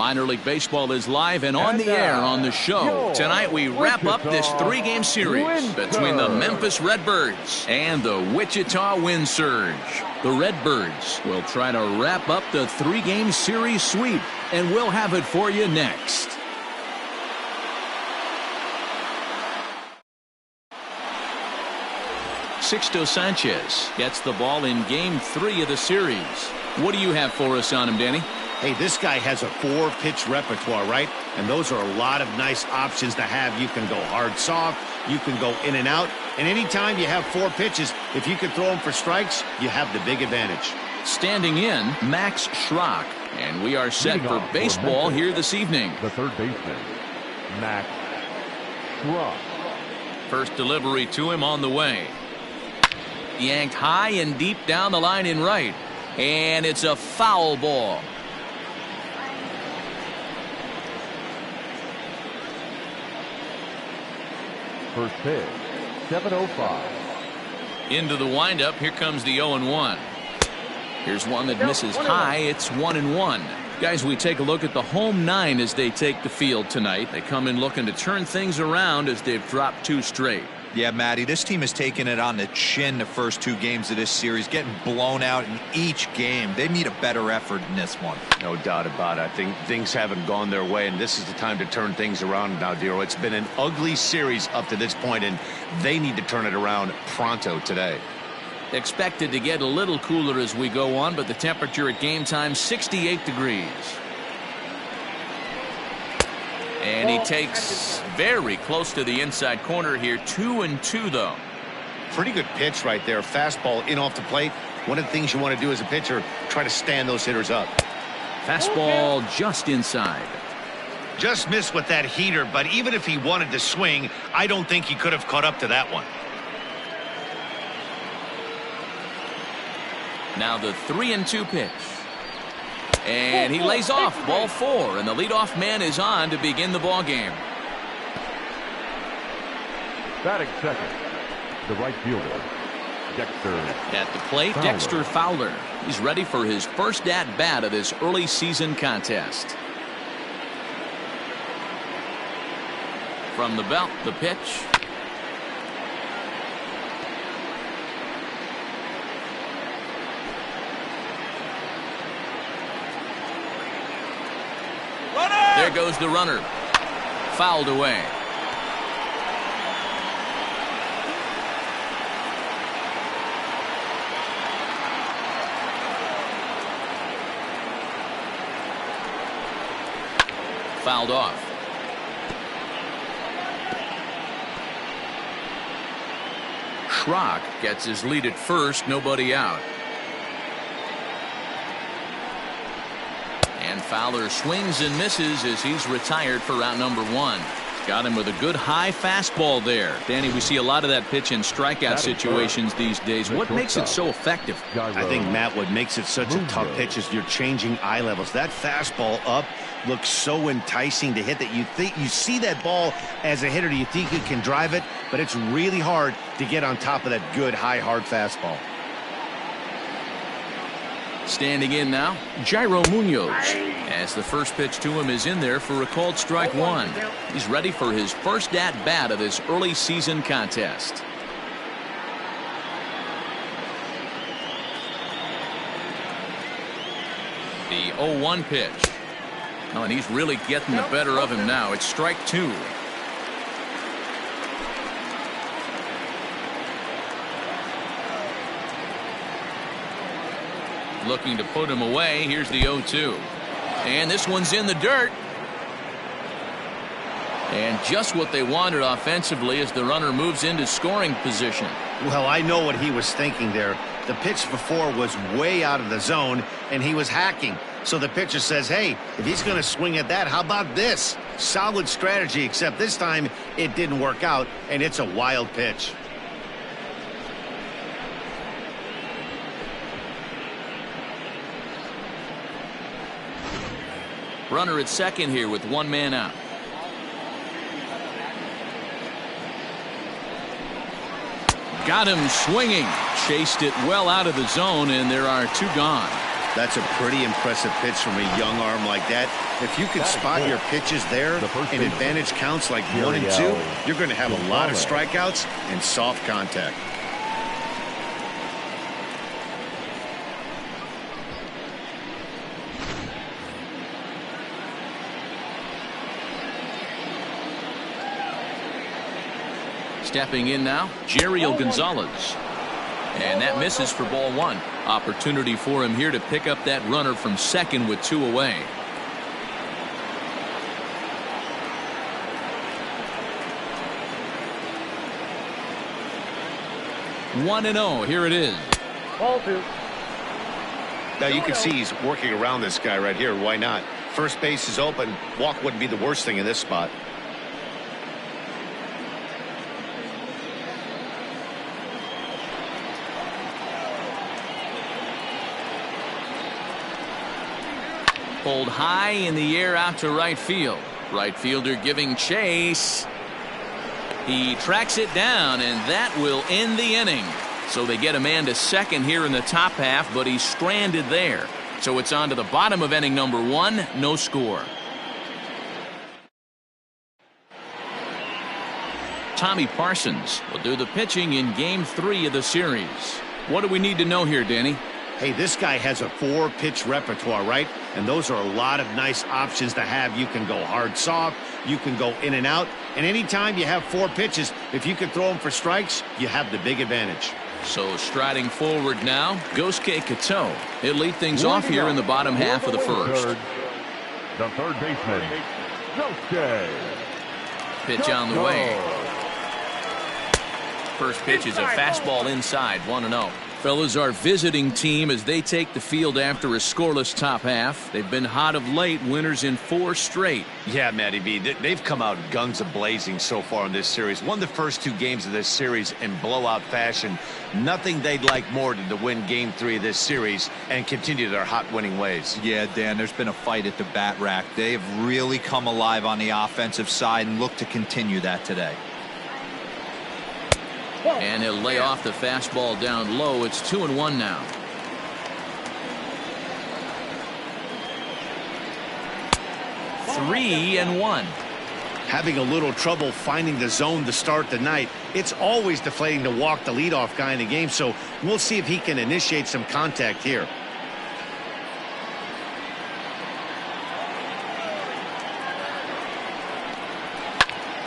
Minor League Baseball is live and on the air on the show. Tonight we wrap up this 3-game series between the Memphis Redbirds and the Wichita Wind Surge. The Redbirds will try to wrap up the 3-game series sweep, and we'll have it for you next. Sixto Sanchez gets the ball in Game 3 of the series. What do you have for us on him, Danny? Hey, this guy has a 4-pitch repertoire, right? And those are a lot of nice options to have. You can go hard, soft. You can go in and out. And anytime you have 4 pitches, if you can throw them for strikes, you have the big advantage. Standing in, Max Schrock. And we are set for baseball here this evening. The third baseman, Max Schrock. First delivery to him on the way. Yanked high and deep down the line in right. And it's a foul ball. First pitch, 7:05. Into the windup. Here comes the 0-1. Here's one that misses high. It's 1-1. Guys, we take a look at the home 9 as they take the field tonight. They come in looking to turn things around as they've dropped 2 straight. Yeah, Matty, this team has taken it on the chin the first 2 games of this series, getting blown out in each game. They need a better effort in this one. No doubt about it. I think things haven't gone their way, and this is the time to turn things around now, Dero. It's been an ugly series up to this point, and they need to turn it around pronto today. Expected to get a little cooler as we go on, but the temperature at game time, 68 degrees. And he takes very close to the inside corner here. 2-2 though. Pretty good pitch right there. Fastball in off the plate. One of the things you want to do as a pitcher, try to stand those hitters up. Fastball just inside. Just missed with that heater, but even if he wanted to swing, I don't think he could have caught up to that one. Now the 3-2 pitch. And he lays off ball 4, and the leadoff man is on to begin the ball game. Batting second, the right fielder, Dexter. At the plate, Fowler. Dexter Fowler. He's ready for his first at-bat of this early season contest. From the belt, the pitch. There goes the runner. Fouled away. Fouled off. Schrock gets his lead at first, nobody out. And Fowler swings and misses as he's retired for round number 1. Got him with a good high fastball there. Danny, we see a lot of that pitch in strikeout situations these days. What makes it so effective? I think, Matt, what makes it such a tough pitch is you're changing eye levels. That fastball up looks so enticing to hit that you see that ball as a hitter, you think you can drive it, but it's really hard to get on top of that good high hard fastball. Standing in now, Jairo Munoz, as the first pitch to him is in there for a called strike 1. He's ready for his first at-bat of this early season contest. The 0-1 pitch. Oh, and he's really getting the better of him now. It's strike 2. Looking to put him away. Here's the 0-2. And this one's in the dirt. And just what they wanted offensively as the runner moves into scoring position. Well, I know what he was thinking there. The pitch before was way out of the zone, and he was hacking. So the pitcher says, hey, if he's going to swing at that, how about this? Solid strategy, except this time it didn't work out, and it's a wild pitch. Runner at second here with 1 man out. Got him swinging. Chased it well out of the zone, and there are 2 gone. That's a pretty impressive pitch from a young arm like that. If you can spot your pitches there in advantage counts like 1 and 2, you're going to have a lot of strikeouts and soft contact. Stepping in now, Jerriel Gonzalez. And that misses for ball 1. Opportunity for him here to pick up that runner from second with 2 away. One and 0. Here it is. Ball 2. Now you can see he's working around this guy right here. Why not? First base is open. Walk wouldn't be the worst thing in this spot. Pulled high in the air out to right field. Right fielder giving chase. He tracks it down, and that will end the inning. So they get a man to second here in the top half, but he's stranded there. So it's on to the bottom of inning number 1. No score. Tommy Parsons will do the pitching in game 3 of the series. What do we need to know here, Danny? Hey, this guy has a 4-pitch repertoire, right? And those are a lot of nice options to have. You can go hard, soft. You can go in and out. And anytime you have 4 pitches, if you can throw them for strikes, you have the big advantage. So striding forward now, Gosuke Kato. He'll lead things off here in the bottom half of the first. The third baseman, Gosuke. Pitch on the way. First pitch is a fastball inside, 1-0. Fellas, our visiting team as they take the field after a scoreless top half. They've been hot of late, winners in 4 straight. Yeah, Matty B, they've come out guns a-blazing so far in this series. Won the first 2 games of this series in blowout fashion. Nothing they'd like more than to win game 3 of this series and continue their hot winning ways. Yeah, Dan, there's been a fight at the bat rack. They have really come alive on the offensive side and look to continue that today. And he'll lay off the fastball down low. It's 2-1 now. Three and 1. Having a little trouble finding the zone to start the night. It's always deflating to walk the leadoff guy in the game, so we'll see if he can initiate some contact here.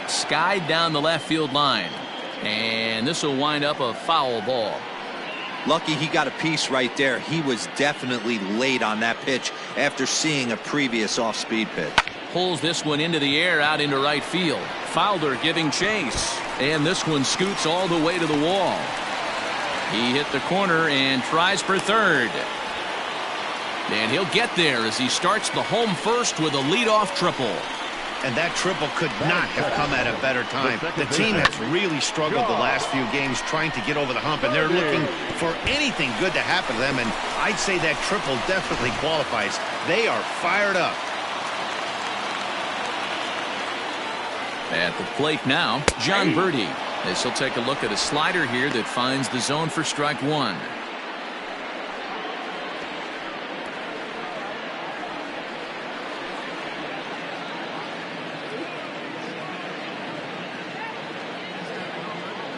Skied down the left field line. And this will wind up a foul ball. Lucky he got a piece right there. He was definitely late on that pitch after seeing a previous off-speed pitch. Pulls this one into the air out into right field. Fowler giving chase. And this one scoots all the way to the wall. He hit the corner and tries for third. And he'll get there as he starts the home first with a leadoff triple. And that triple could not have come at a better time. The team has really struggled the last few games trying to get over the hump, and they're looking for anything good to happen to them, and I'd say that triple definitely qualifies. They are fired up. At the plate now, John Birdie. As he'll take a look at a slider here that finds the zone for strike 1.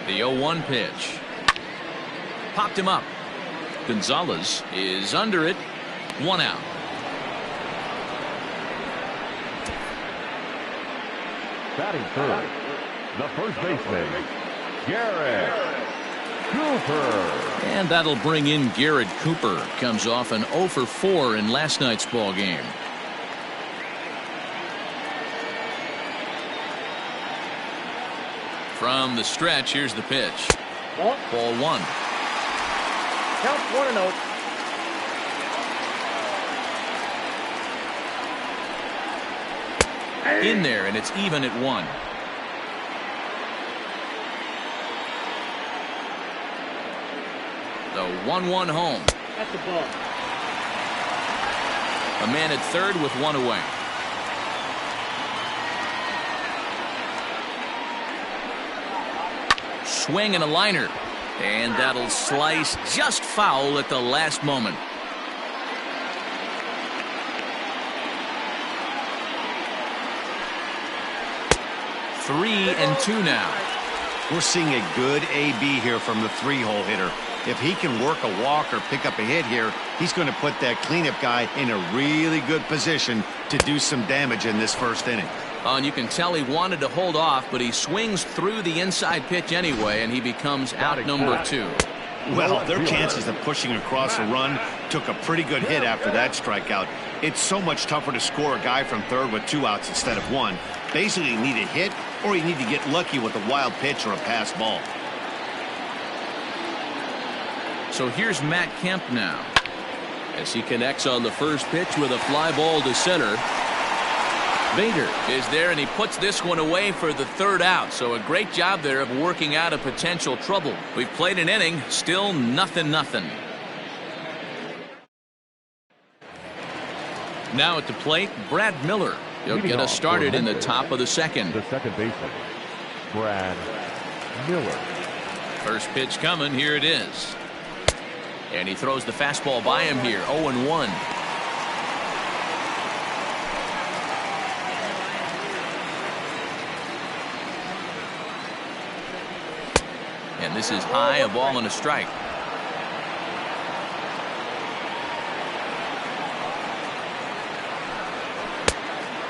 The 0-1 pitch. Popped him up. Gonzalez is under it. 1 out. Batting third, the first baseman, Garrett Cooper. And that'll bring in Garrett Cooper. Comes off an 0 for 4 in last night's ball game. From the stretch, here's the pitch. Ball 1. Count 1-0. In there, and it's even at 1. The 1-1 home. That's the ball. A man at third with 1 away. Swing and a liner. And that'll slice just foul at the last moment. 3-2 now. We're seeing a good AB here from the three-hole hitter. If he can work a walk or pick up a hit here, he's going to put that cleanup guy in a really good position to do some damage in this first inning. And you can tell he wanted to hold off, but he swings through the inside pitch anyway, and he becomes out number 2. Well, their chances of pushing across a run took a pretty good hit after that strikeout. It's so much tougher to score a guy from third with 2 outs instead of 1. Basically, you need a hit or you need to get lucky with a wild pitch or a pass ball. So here's Matt Kemp now as he connects on the first pitch with a fly ball to center. Bader is there, and he puts this one away for the 3rd out. So a great job there of working out a potential trouble. We've played an inning, still 0-0. Now at the plate, Brad Miller. He'll get us started in the top of the second. The second baseman, Brad Miller. First pitch coming. Here it is. And he throws the fastball by him here. 0-1. And this is high, a ball and a strike.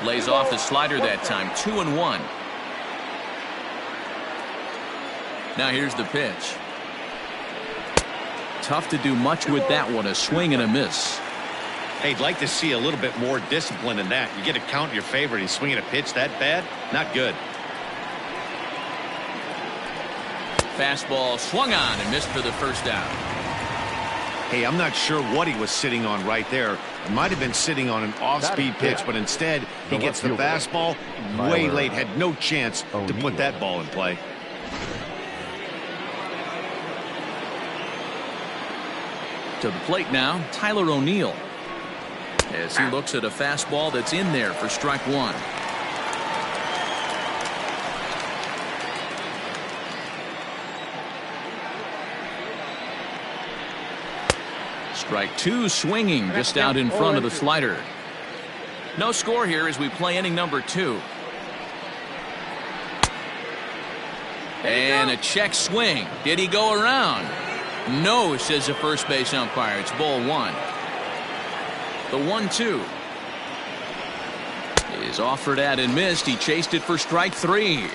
Lays off the slider that time. 2-1. Now here's the pitch. Tough to do much with that one. A swing and a miss. Hey, I'd like to see a little bit more discipline in that. You get a count in your favor and he's swinging a pitch that bad? Not good. Fastball swung on and missed for the first out. Hey, I'm not sure what he was sitting on right there. It might have been sitting on an off-speed pitch, but instead he gets the fastball way late. Had no chance to put that ball in play. To the plate now, Tyler O'Neill, as he looks at a fastball that's in there for strike 1. Strike 2 swinging just out in front of the slider. No score here as we play inning number 2. And a check swing. Did he go around? No, says the first base umpire. It's ball 1. The 1-2 is offered at and missed. He chased it for strike 3.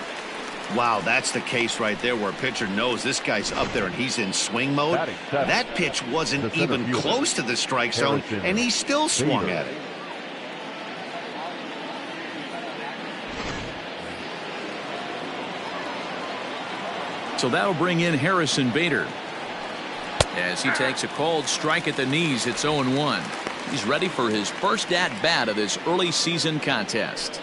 Wow, that's the case right there where a pitcher knows this guy's up there and he's in swing mode. That pitch wasn't even close to the strike zone, and he still swung at it. So that'll bring in Harrison Bader as he takes a cold strike at the knees. It's 0-1. He's ready for his first at-bat of this early season contest.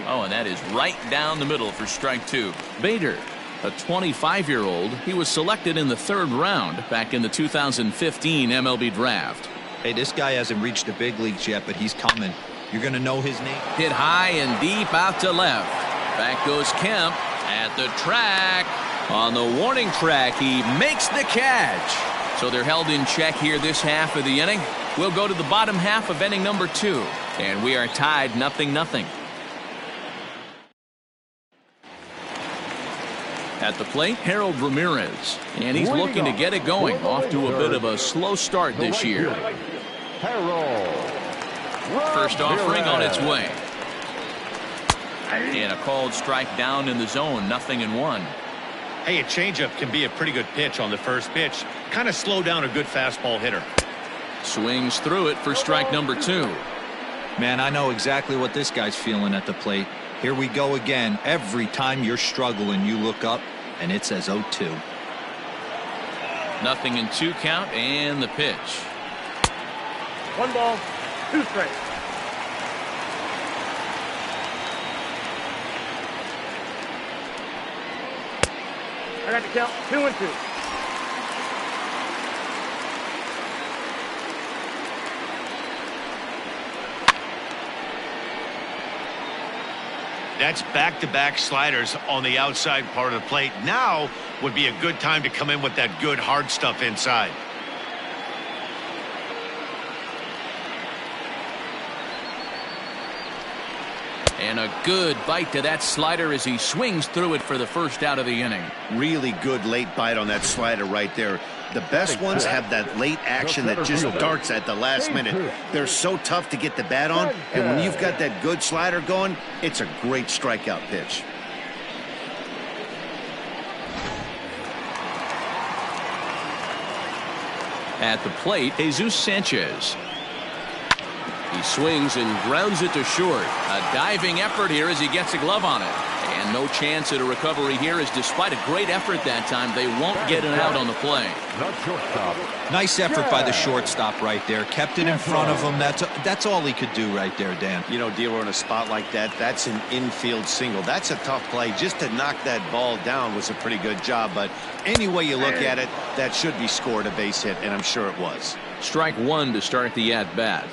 Oh, and that is right down the middle for strike 2. Bader, a 25-year-old. He was selected in the 3rd round back in the 2015 MLB draft. Hey, this guy hasn't reached the big leagues yet, but he's coming. You're going to know his name. Hit high and deep out to left. Back goes Kemp at the track. On the warning track, he makes the catch. So they're held in check here this half of the inning. We'll go to the bottom half of inning number 2. And we are tied 0-0. At the plate, Harold Ramirez. And he's looking to get it going. Off to a bit of a slow start this year. First offering on its way. And a called strike down in the zone. 0-1. Hey, a changeup can be a pretty good pitch on the first pitch. Kind of slow down a good fastball hitter. Swings through it for strike number 2. Man, I know exactly what this guy's feeling at the plate. Here we go again. Every time you're struggling, you look up, and it says 0-2. 0-2 count, and the pitch. 1 ball, 2 strikes. I got the count. 2-2. That's back-to-back sliders on the outside part of the plate. Now would be a good time to come in with that good hard stuff inside. And a good bite to that slider as he swings through it for the first out of the inning. Really good late bite on that slider right there. The best ones have that late action that just darts at the last minute. They're so tough to get the bat on, and when you've got that good slider going, it's a great strikeout pitch. At the plate, Jesus Sanchez. He swings and grounds it to short. A diving effort here as he gets a glove on it. And no chance at a recovery here, as despite a great effort that time, they won't get an out on the play. Nice effort by the shortstop right there. Kept it in front of him. That's all he could do right there, Dan. You know, dealer in a spot like that, that's an infield single. That's a tough play. Just to knock that ball down was a pretty good job. But any way you look at it, that should be scored a base hit, and I'm sure it was. Strike one to start the at-bat.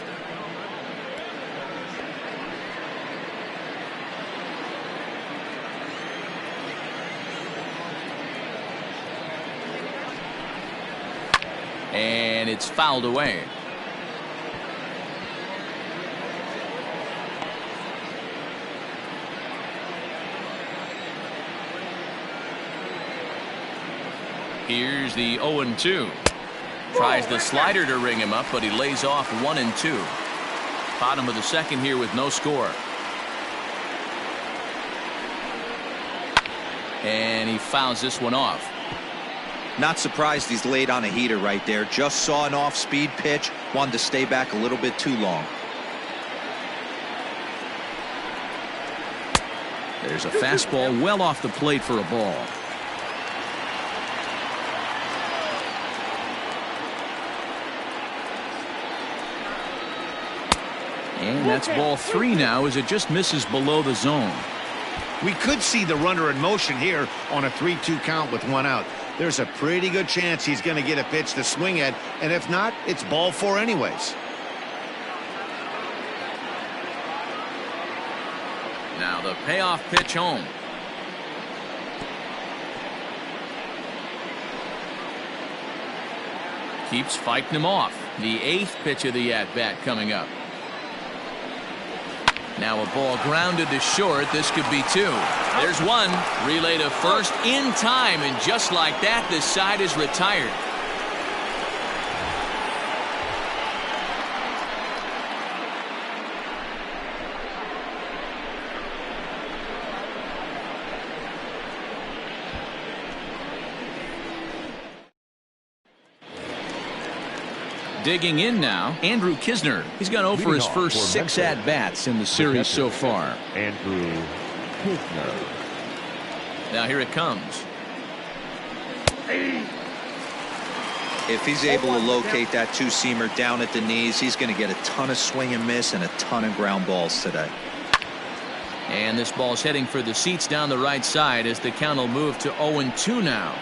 And it's fouled away. Here's the 0-2. Tries the slider to ring him up, but he lays off 1-2. Bottom of the second here with no score. And he fouls this one off. Not surprised he's laid on a heater right there. Just saw an off-speed pitch. Wanted to stay back a little bit too long. There's a fastball well off the plate for a ball. And that's ball three now as it just misses below the zone. We could see the runner in motion here on a 3-2 count with one out. There's a pretty good chance he's going to get a pitch to swing at, and if not, it's ball four anyways. Now the payoff pitch home. Keeps fighting him off. The eighth pitch of the at-bat coming up. Now a ball grounded to short. This could be two. There's one. Relay to first in time, and just like that, this side is retired. Digging in now, Andrew Kisner. He's gone over for his first 6 at-bats in the series so far. Andrew Kisner. Now here it comes. If he's able to locate that two-seamer down at the knees, he's going to get a ton of swing and miss and a ton of ground balls today. And this ball's heading for the seats down the right side as the count will move to 0-2 now.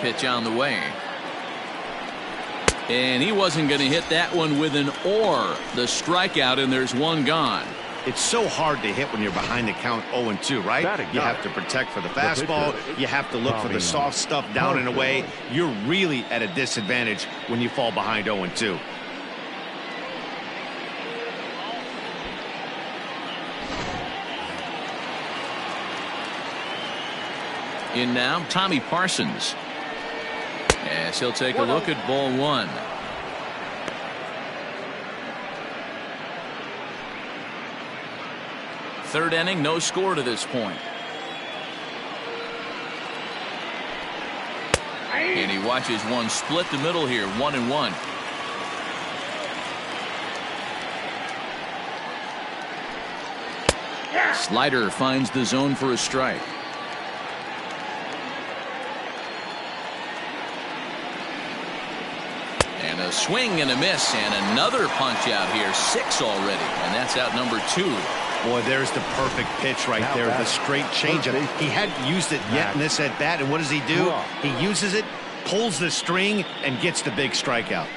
Pitch on the way. And he wasn't going to hit that one with an or. The strikeout, and there's one gone. It's so hard to hit when you're behind the count 0-2, right? You have to protect for the fastball. You have to look for the soft stuff down and away. You're really at a disadvantage when you fall behind 0-2. In now, Tommy Parsons. Yes, he'll take a look at ball one. Third inning, no score to this point. And he watches one split the middle here, 1-1. Slider finds the zone for a strike. And a swing and a miss, and another punch out here. 6 already, and that's out number 2. Boy, there's the perfect pitch right there. The straight changeup. He hadn't used it yet in this at bat, and what does he do? He uses it, pulls the string, and gets the big strikeout.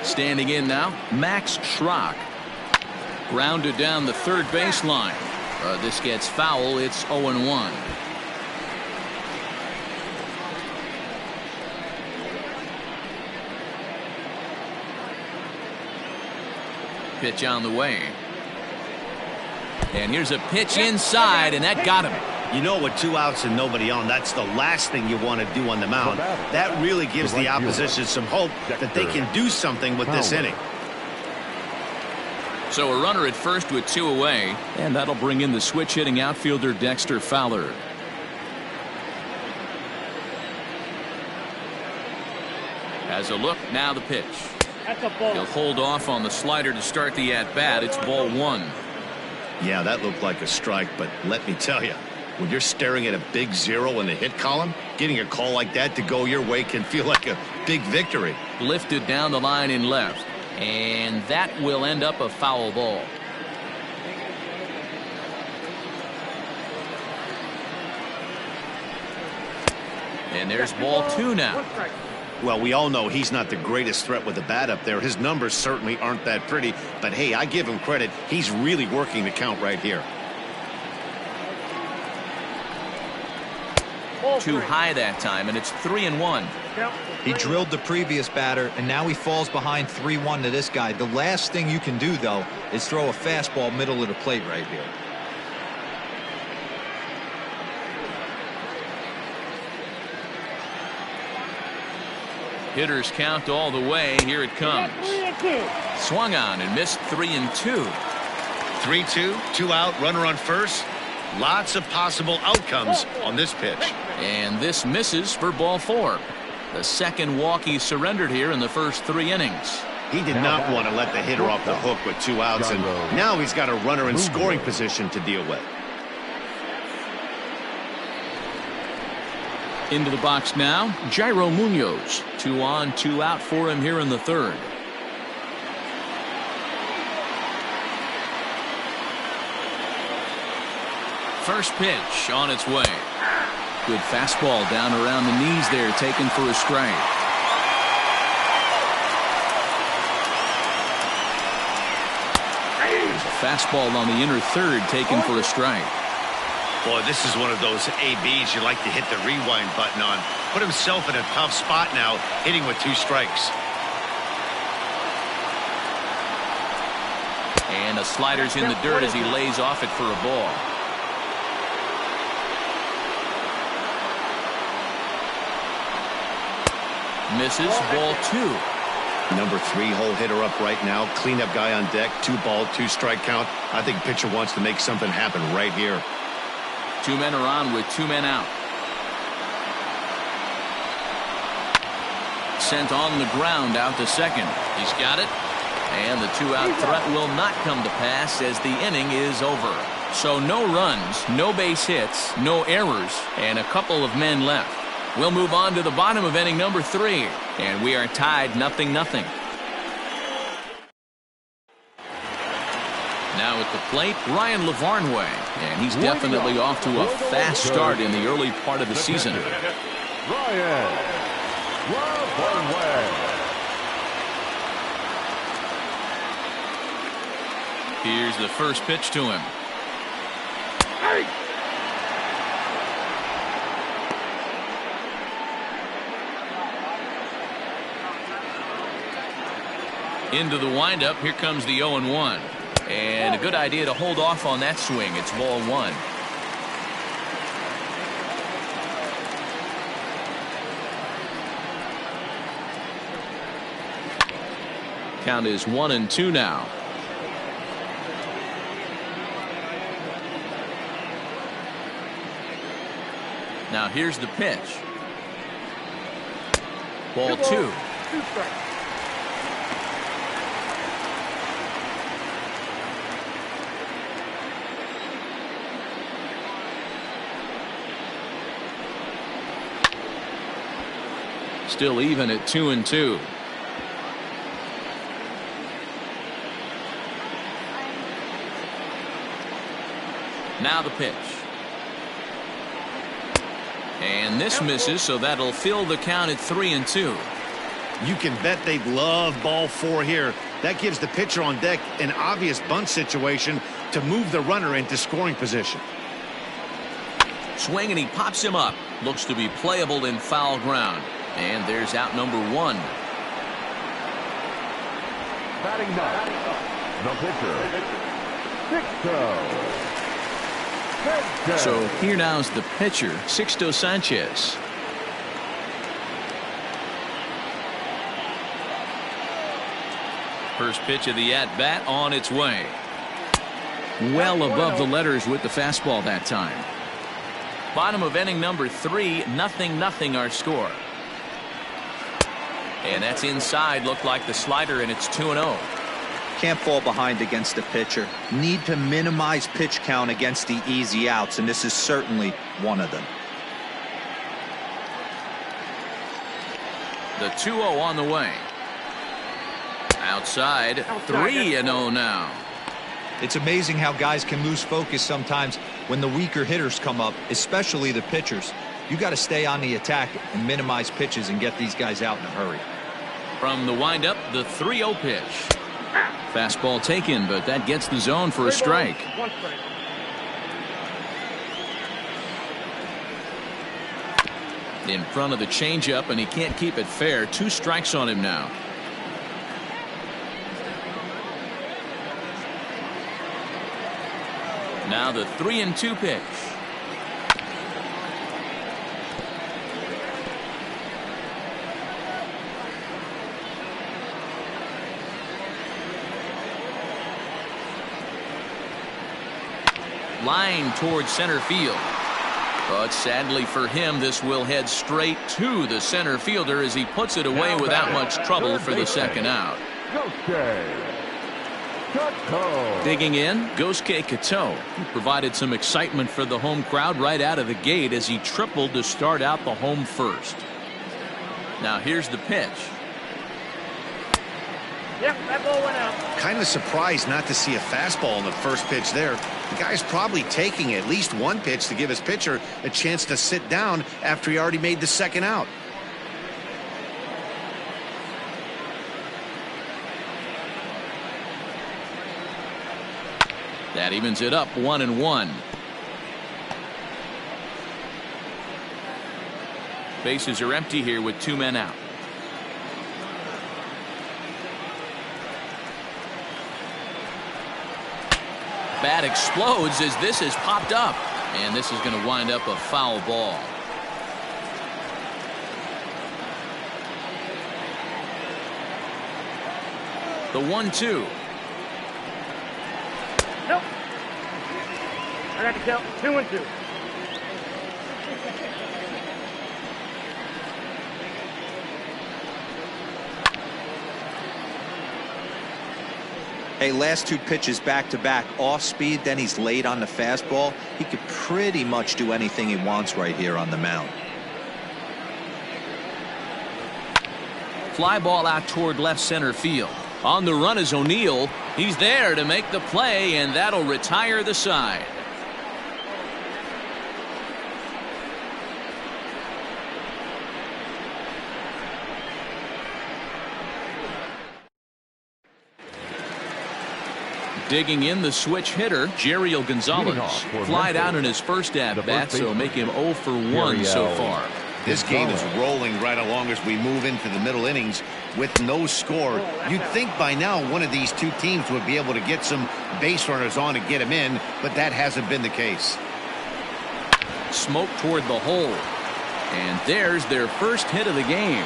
Standing in now, Max Schrock. Grounded down the third baseline. This gets foul. It's 0-1. pitch on the way. And here's a pitch inside, and that got him. You know, with 2 outs and nobody on, that's the last thing you want to do on the mound. That really gives the opposition some hope that they can do something with this inning. So a runner at first with 2 away, and that'll bring in the switch-hitting outfielder Dexter Fowler. As a look, now the pitch. That's a ball. He'll hold off on the slider to start the at-bat. It's ball 1. Yeah, that looked like a strike, but let me tell you, when you're staring at a big 0 in the hit column, getting a call like that to go your way can feel like a big victory. Lifted down the line in left, and that will end up a foul ball. And there's ball 2 now. Well, we all know he's not the greatest threat with the bat up there. His numbers certainly aren't that pretty, but hey, I give him credit. He's really working the count right here. Too high that time, and it's 3-1. He drilled the previous batter, and now he falls behind 3-1 to this guy. The last thing you can do, though, is throw a fastball middle of the plate right here. Hitters count all the way. Here it comes. Swung on and missed 3-2. 3-2, 2 out, runner on first. Lots of possible outcomes on this pitch. And this misses for ball 4. The second walk he surrendered here in the first 3 innings. He did not want to let the hitter off the hook with 2 outs, and now he's got a runner in scoring position to deal with. Into the box now, Jairo Munoz. 2 on, 2 out for him here in the 3rd. First pitch on its way. Good fastball down around the knees there, taken for a strike. There's a fastball on the inner 3rd, taken for a strike. Boy, this is one of those ABs you like to hit the rewind button on. Put himself in a tough spot now, hitting with 2 strikes. And a slider's in the dirt as he lays off it for a ball. Misses, ball 2. Number 3 hole hitter up right now. Cleanup guy on deck. 2 ball, 2 strike count. I think pitcher wants to make something happen right here. 2 men are on with 2 men out. Sent on the ground out to second. He's got it. And the 2-out threat will not come to pass as the inning is over. So no runs, no base hits, no errors, and a couple of men left. We'll move on to the bottom of inning number 3, and we are tied 0-0. Now at the plate, Ryan Lavarnway, and he's definitely off to a fast start in the early part of the season. Ryan Lavarnway. Here's the first pitch to him. Into the windup. Here comes the 0-1. And a good idea to hold off on that swing. It's ball 1. Count is 1-2 now. Now here's the pitch. Ball 2. Still even at 2-2. Now the pitch. And this misses, so that'll fill the count at 3-2. You can bet they'd love ball 4 here. That gives the pitcher on deck an obvious bunt situation to move the runner into scoring position. Swing, and he pops him up. Looks to be playable in foul ground. And there's out number 1. Batting The pitcher. Sixto. So here now's the pitcher, Sixto Sanchez. First pitch of the at-bat on its way. Well above the letters with the fastball that time. Bottom of inning number 3, 0-0 our score. And that's inside. Looked like the slider, and it's 2-0. Can't fall behind against the pitcher. Need to minimize pitch count against the easy outs, and this is certainly one of them. The 2-0 on the way. Outside, 3-0 now. It's amazing how guys can lose focus sometimes when the weaker hitters come up, especially the pitchers. You got to stay on the attack and minimize pitches and get these guys out in a hurry. From the windup, the 3-0 pitch. Fastball taken, but that gets the zone for a strike. In front of the changeup, and he can't keep it fair. 2 strikes on him now. Now the 3-2 pitch. Line towards center field. But sadly for him, this will head straight to the center fielder as he puts it away without much trouble for the second out. Digging in, Gosuke Kato, who provided some excitement for the home crowd right out of the gate as he tripled to start out the home first. Now here's the pitch. Yep, that ball went out. Kind of surprised not to see a fastball in the first pitch there. The guy's probably taking at least one pitch to give his pitcher a chance to sit down after he already made the second out. That evens it up 1-1. Bases are empty here with 2 men out. Bat explodes as this has popped up, and this is going to wind up a foul ball. The 1-2. Nope. I got to count. 2-2. Hey, last 2 pitches back-to-back, off speed, then he's late on the fastball. He could pretty much do anything he wants right here on the mound. Fly ball out toward left center field. On the run is O'Neill. He's there to make the play, and that'll retire the side. Digging in, the switch hitter, Jeriel Gonzalez. Flied out in his first at-bat, so make him 0 for 1 so far. This game is rolling right along as we move into the middle innings with no score. You'd think by now one of these 2 teams would be able to get some base runners on and get them in, but that hasn't been the case. Smoke toward the hole. And there's their first hit of the game.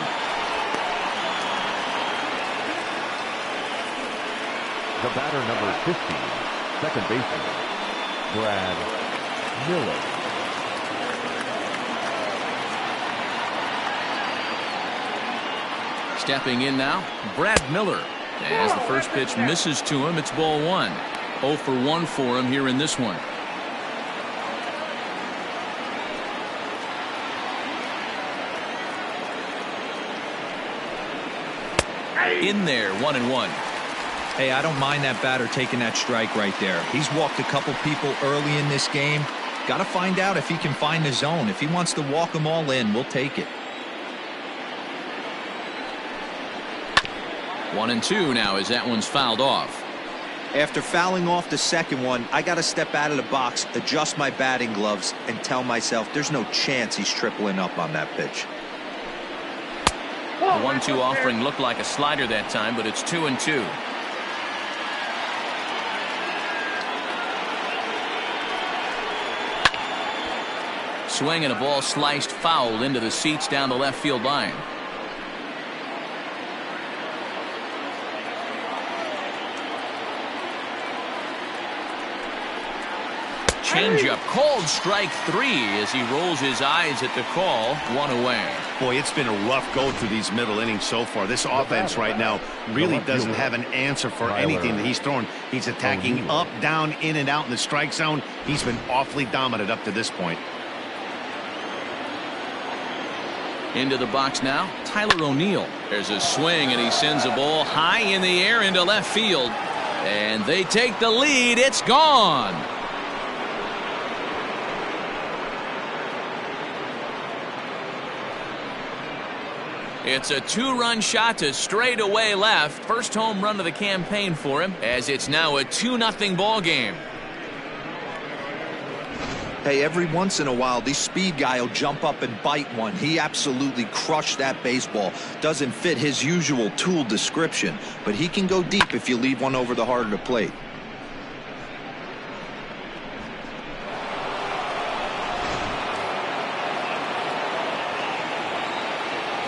The batter, number 50, second baseman, Brad Miller. Stepping in now, Brad Miller. As the first pitch misses to him, it's ball 1. 0 for 1 for him here in this one. In there, 1-1. Hey, I don't mind that batter taking that strike right there. He's walked a couple people early in this game. Got to find out if he can find the zone. If he wants to walk them all in, we'll take it. 1-2 now as that one's fouled off. After fouling off the second one, I got to step out of the box, adjust my batting gloves, and tell myself there's no chance he's tripling up on that pitch. The 1-2 offering looked like a slider that time, but it's 2-2. Swing and a ball sliced foul into the seats down the left field line. Changeup called strike 3 as he rolls his eyes at the call. 1 away. Boy, it's been a rough go through these middle innings so far. This offense right now really doesn't have an answer for anything that he's throwing. He's attacking up, down, in and out in the strike zone. He's been awfully dominant up to this point. Into the box now, Tyler O'Neill. There's a swing and he sends a ball high in the air into left field. And they take the lead. It's gone. It's a 2-run shot to straightaway left. First home run of the campaign for him, as it's now a 2-0 ball game. Hey, every once in a while, this speed guy will jump up and bite one. He absolutely crushed that baseball. Doesn't fit his usual tool description, but he can go deep if you leave one over the heart of the plate.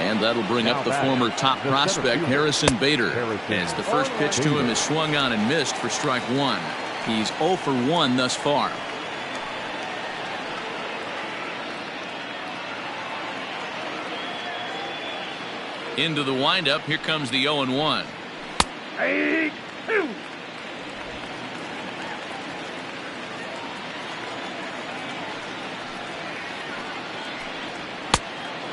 And that'll bring up the former top prospect, Harrison Bader, as the first pitch to him is swung on and missed for strike 1. He's 0 for 1 thus far. Into the windup. Here comes the 0-1. 3-2.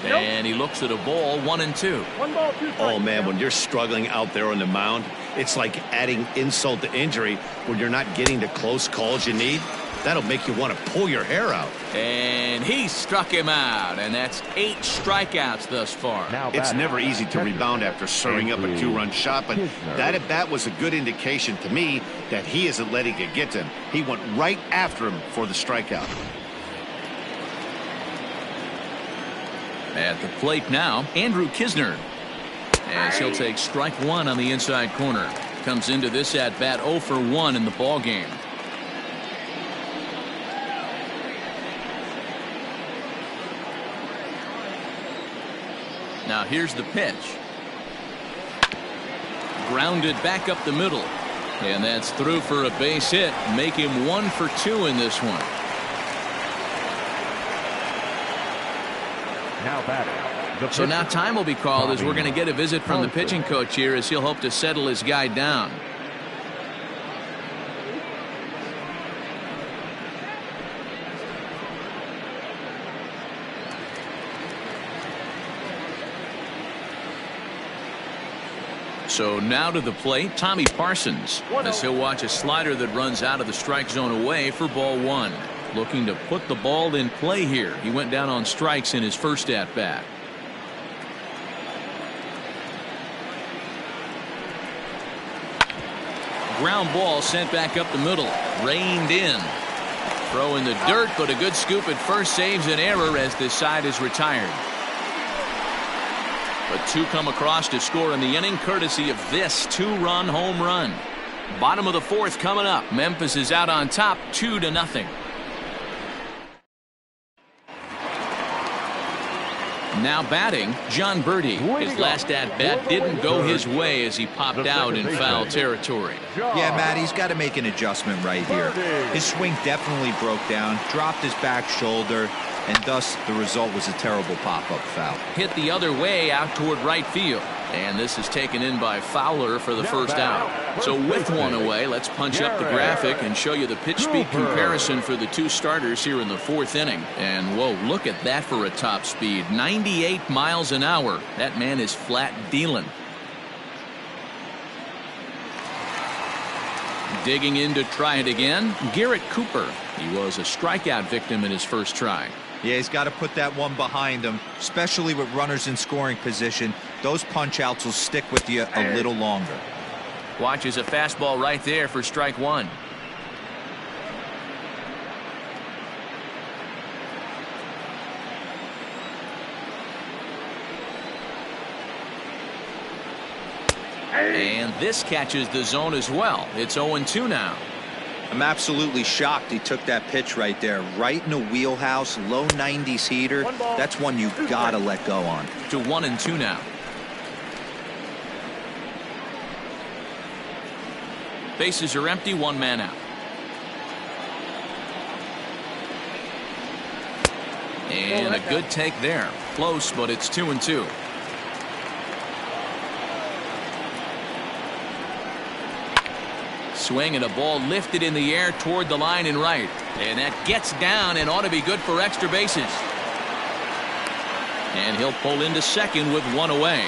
And he looks at a ball. 1-2. 1 ball, 2 strikes. Oh, man, when you're struggling out there on the mound, it's like adding insult to injury when you're not getting the close calls you need. That'll make you want to pull your hair out. And he struck him out, and that's 8 strikeouts thus far. It's never easy to rebound after serving up a 2-run shot, but that at bat was a good indication to me that he isn't letting it get to him. He went right after him for the strikeout. At the plate now, Andrew Kisner, as he'll take strike 1 on the inside corner. Comes into this at bat 0 for 1 in the ball game. Now here's the pitch. Grounded back up the middle. And that's through for a base hit. Make him 1 for 2 in this one. Now batting. So now time will be called as we're going to get a visit from the pitching coach here as he'll hope to settle his guy down. So now to the plate, Tommy Parsons, as he'll watch a slider that runs out of the strike zone away for ball 1. Looking to put the ball in play here. He went down on strikes in his first at bat. Ground ball sent back up the middle. Reined in. Throw in the dirt, but a good scoop at first saves an error as this side is retired. But 2 come across to score in the inning courtesy of this 2-run home run. Bottom of the 4th coming up. Memphis is out on top 2-0. Now batting, John Birdie. His last at-bat didn't go his way as he popped out in foul territory. Yeah, Matt, he's got to make an adjustment right here. His swing definitely broke down, dropped his back shoulder, and thus the result was a terrible pop-up foul. Hit the other way out toward right field. And this is taken in by Fowler for the first out. So with 1 away, let's punch up the graphic and show you the pitch speed comparison for the 2 starters here in the 4th inning. And whoa, look at that for a top speed. 98 miles an hour. That man is flat dealing. Digging in to try it again, Garrett Cooper. He was a strikeout victim in his first try. Yeah, he's got to put that one behind him, especially with runners in scoring position. Those punch-outs will stick with you a little longer. Watches a fastball right there for strike 1. And this catches the zone as well. It's 0-2 now. I'm absolutely shocked he took that pitch right there. Right in the wheelhouse, low 90s heater. That's one you gotta let go on. To 1-2 now. Bases are empty, one man out. And a good take there. Close, but it's 2-2. Swing and a ball lifted in the air toward the line and right. And that gets down and ought to be good for extra bases. And he'll pull into second with one away.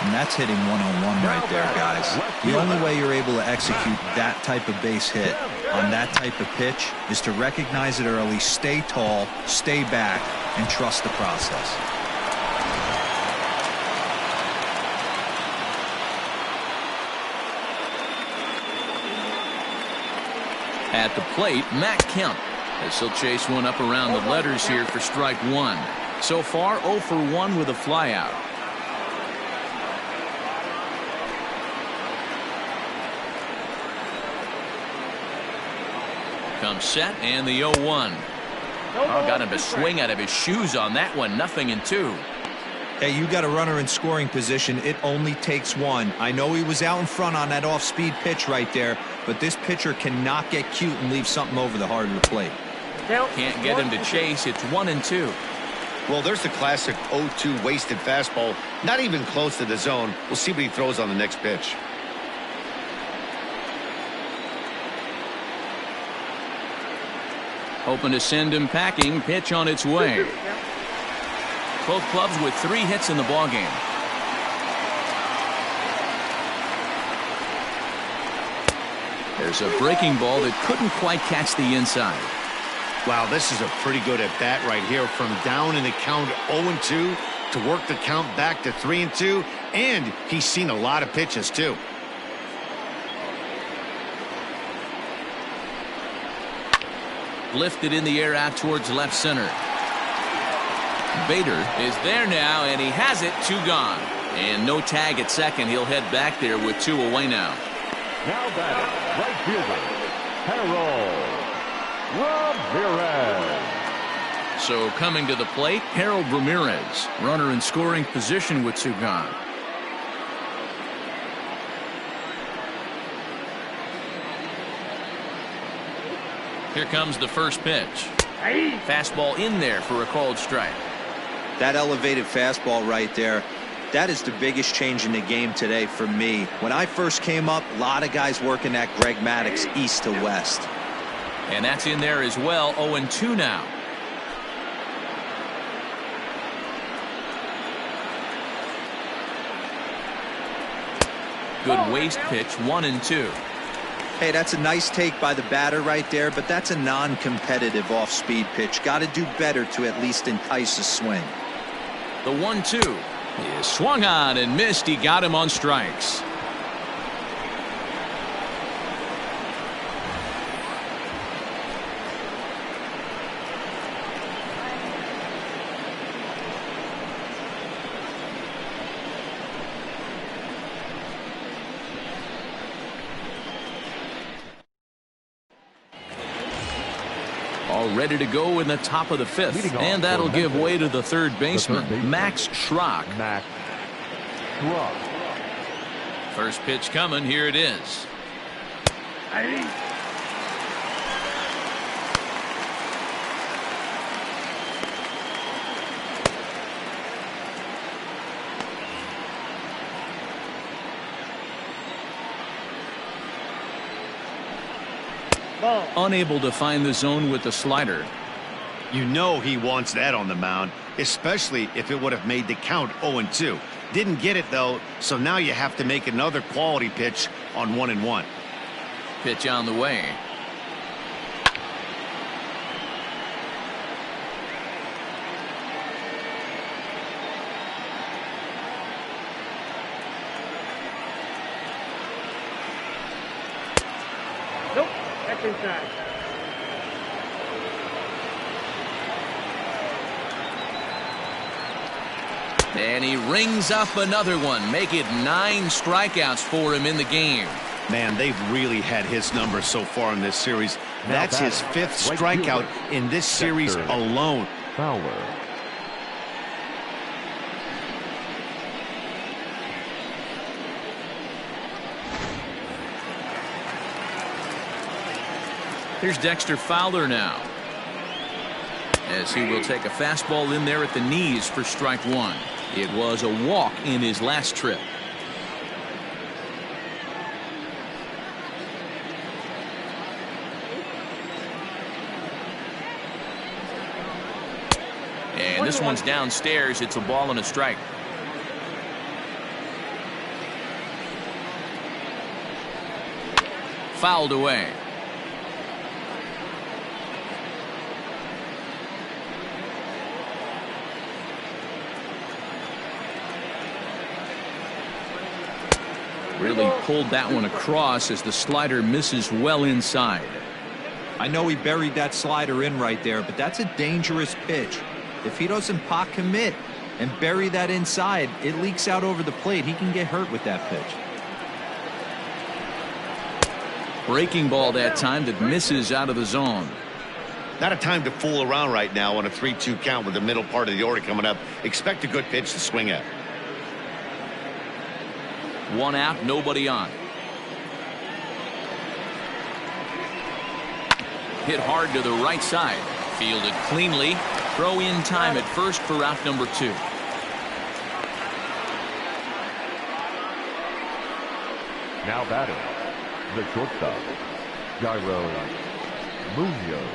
And that's hitting one-on-one right there, guys. The only way you're able to execute that type of base hit on that type of pitch is to recognize it early, stay tall, stay back, and trust the process. At the plate, Matt Kemp, as he'll chase one up around the letters here for strike one. So far, 0 for 1 with a flyout. Comes set and the 0-1. Got him to swing out of his shoes on that one. 0-2. Hey, you got a runner in scoring position. It only takes one. I know he was out in front on that off-speed pitch right there, but this pitcher cannot get cute and leave something over the heart of the plate. Can't get him to chase. It's 1-2. Well, there's the classic 0-2 wasted fastball. Not even close to the zone. We'll see what he throws on the next pitch. Hoping to send him packing. Pitch on its way. Both clubs with 3 hits in the ballgame. There's a breaking ball that couldn't quite catch the inside. Wow, this is a pretty good at bat right here. From down in the count 0-2 to work the count back to 3-2, and he's seen a lot of pitches too. Lifted in the air out towards left center. Bader is there now, and he has it. 2 gone. And no tag at second. He'll head back there with 2 away now. Now batting, right fielder, Harold Ramirez. So coming to the plate, Harold Ramirez. Runner in scoring position with 2 gone. Here comes the first pitch. Fastball in there for a called strike. That elevated fastball right there, that is the biggest change in the game today for me. When I first came up, a lot of guys working that Greg Maddux east to west. And that's in there as well. 0-2 now. Good waist pitch. 1-2. Hey, that's a nice take by the batter right there, but that's a non-competitive off-speed pitch. Got to do better to at least entice a swing. The 1-2 is swung on and missed. He got him on strikes. All ready to go in the top of the 5th, and that'll give way to the third baseman, Max Schrock. First pitch coming. Here it is. Unable to find the zone with the slider. You know he wants that on the mound, especially if it would have made the count 0-2. Didn't get it though, so now you have to make another quality pitch on 1-1. Pitch on the way. Nope, that's inside. And he rings up another one. Make it 9 strikeouts for him in the game. Man, they've really had his number so far in this series. That's his 5th strikeout in this series alone. Fowler. Here's Dexter Fowler now, as he will take a fastball in there at the knees for strike one. It was a walk in his last trip. And this one's downstairs. It's a ball and a strike. Fouled away. Really pulled that one across as the slider misses well inside. I know he buried that slider in right there, but that's a dangerous pitch. If he doesn't pot commit and bury that inside, it leaks out over the plate. He can get hurt with that pitch. Breaking ball that time that misses out of the zone. Not a time to fool around right now on a 3-2 count with the middle part of the order coming up. Expect a good pitch to swing at. One out, nobody on. Hit hard to the right side. Fielded cleanly. Throw in time at first for out number 2. Now batting, the shortstop, Jairo Munoz.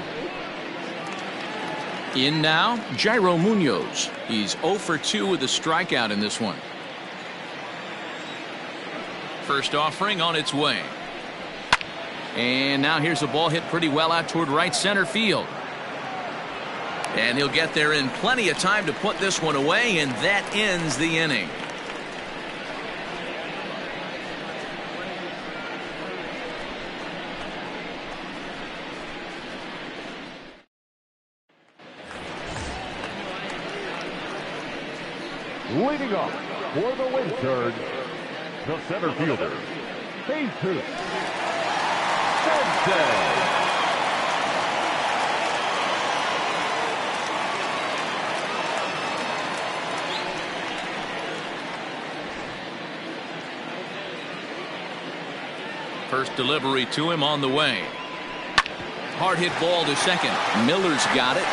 In now, Jairo Munoz. He's 0 for 2 with a strikeout in this one. First offering on its way. And now here's a ball hit pretty well out toward right center field. And he'll get there in plenty of time to put this one away, and that ends the inning. Leading off for the Redbirds, the center fielder, Jesus Sanchez. First delivery to him on the way. Hard hit ball to second. Miller's got it.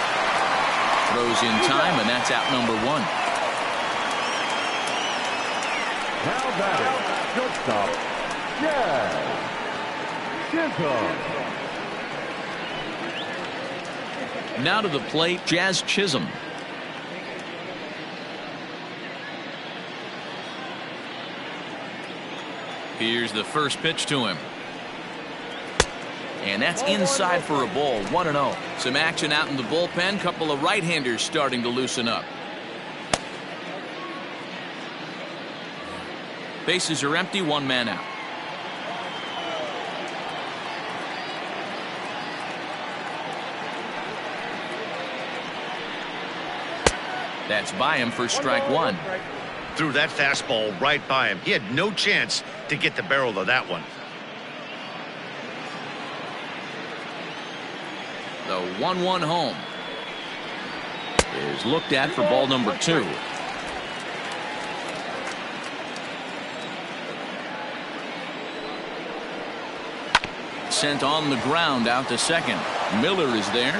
Throws in time, and that's out number 1. Now batting, shortstop, Chisholm. Now to the plate, Jazz Chisholm. Here's the first pitch to him. And that's inside for a ball. 1-0. Some action out in the bullpen. Couple of right-handers starting to loosen up. Bases are empty. 1 man out. That's by him for strike 1. Threw that fastball right by him. He had no chance to get the barrel of that one. The 1-1 home is looked at for ball number 2. Sent on the ground out to second. Miller is there,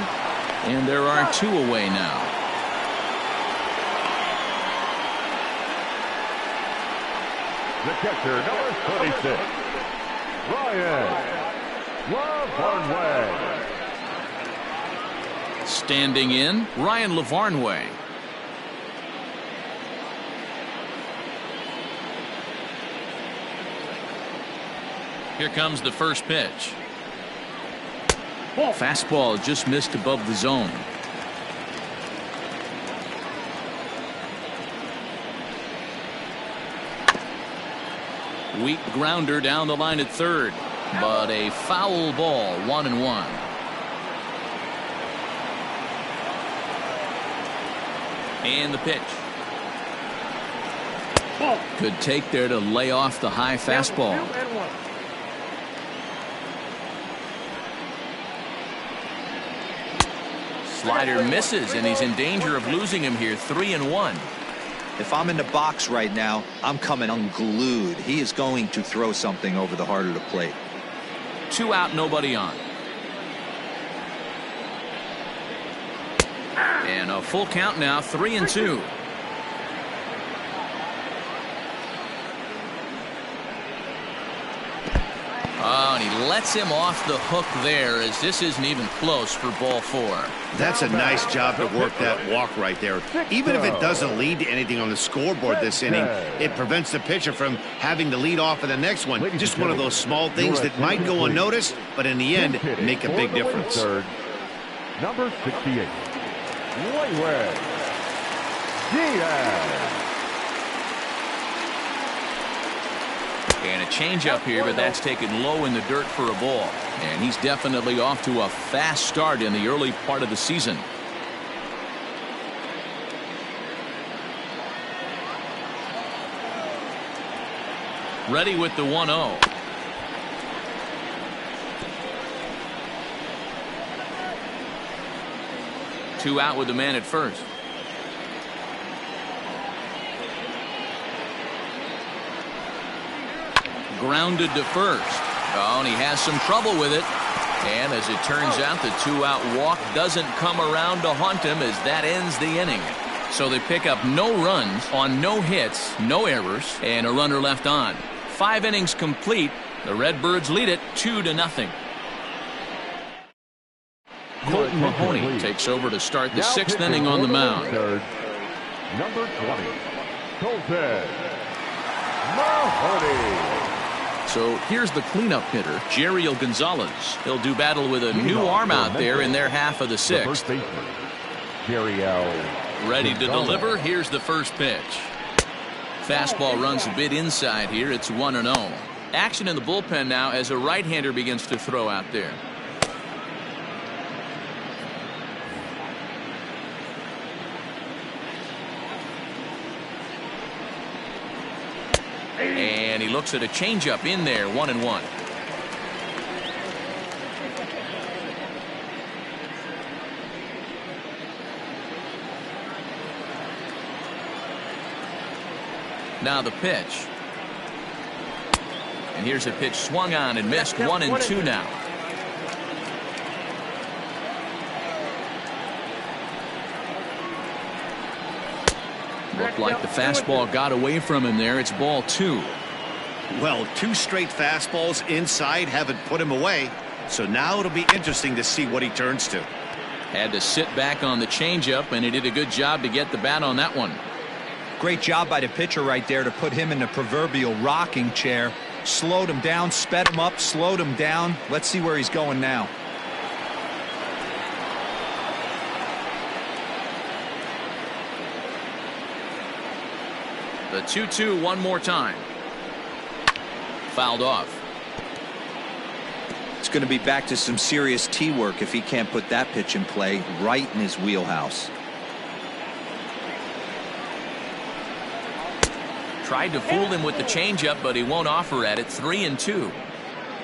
and there are 2 away now. The catcher, number 36, Ryan Lavarnway. Standing in, Ryan Lavarnway. Here comes the first pitch. Fastball just missed above the zone. Weak grounder down the line at third, but a foul ball. 1-1. And the pitch. Good take there to lay off the high fastball. Slider misses, and he's in danger of losing him here. 3-1. If I'm in the box right now, I'm coming unglued. He is going to throw something over the heart of the plate. 2 out, nobody on. And a full count now, 3-2. Oh, and he lets him off the hook there, as this isn't even close for ball 4. That's a nice job to work that walk right there. Even if it doesn't lead to anything on the scoreboard this inning, it prevents the pitcher from having to lead off in the next one. Just one of those small things that might go unnoticed, but in the end, make a big difference. Number 68. Ramirez. And a changeup here, but that's taken low in the dirt for a ball. And he's definitely off to a fast start in the early part of the season. Ready with the 1-0. Two out with the man at first. Grounded to first. Oh, and he has some trouble with it. And as it turns out, the 2-out walk doesn't come around to haunt him, as that ends the inning. So they pick up no runs on no hits, no errors, and a runner left on. 5 innings complete. The Redbirds lead it 2-0. Colton Mahoney takes over to start the 6th inning on the mound. Number 20, Colton Mahoney. So here's the cleanup hitter, Jeriel Gonzalez. He'll do battle with a new arm out there in their half of the 6th. Ready to deliver. Here's the first pitch. Fastball runs a bit inside here. It's 1-0. Action in the bullpen now as a right-hander begins to throw out there. And he looks at a changeup in there, 1-1. Now the pitch. And here's a pitch swung on and missed. 1-2 now. Looked like the fastball got away from him there. It's ball 2. Well, 2 straight fastballs inside haven't put him away. So now it'll be interesting to see what he turns to. Had to sit back on the changeup, and he did a good job to get the bat on that one. Great job by the pitcher right there to put him in the proverbial rocking chair. Slowed him down, sped him up, slowed him down. Let's see where he's going now. The 2-2 one more time. Fouled off. It's going to be back to some serious tee work if he can't put that pitch in play right in his wheelhouse. Tried to fool him with the changeup, but he won't offer at it. 3-2.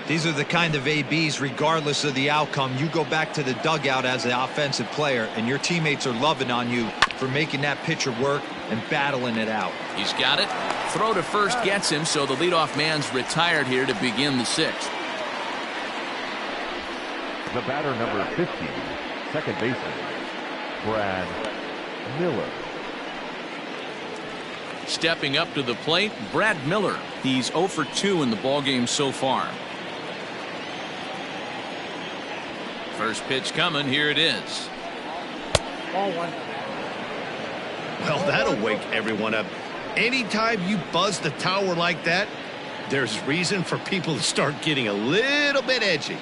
These are the kind of ABs, regardless of the outcome. You go back to the dugout as an offensive player, and your teammates are loving on you for making that pitcher work and battling it out. He's got it. Throw to first gets him, so the leadoff man's retired here to begin the 6th. The batter, number 50, second baseman, Brad Miller. Stepping up to the plate, Brad Miller. He's 0 for 2 in the ballgame so far. First pitch coming. Here it is. Ball 1. Well, that'll wake everyone up. Anytime you buzz the tower like that, there's reason for people to start getting a little bit edgy.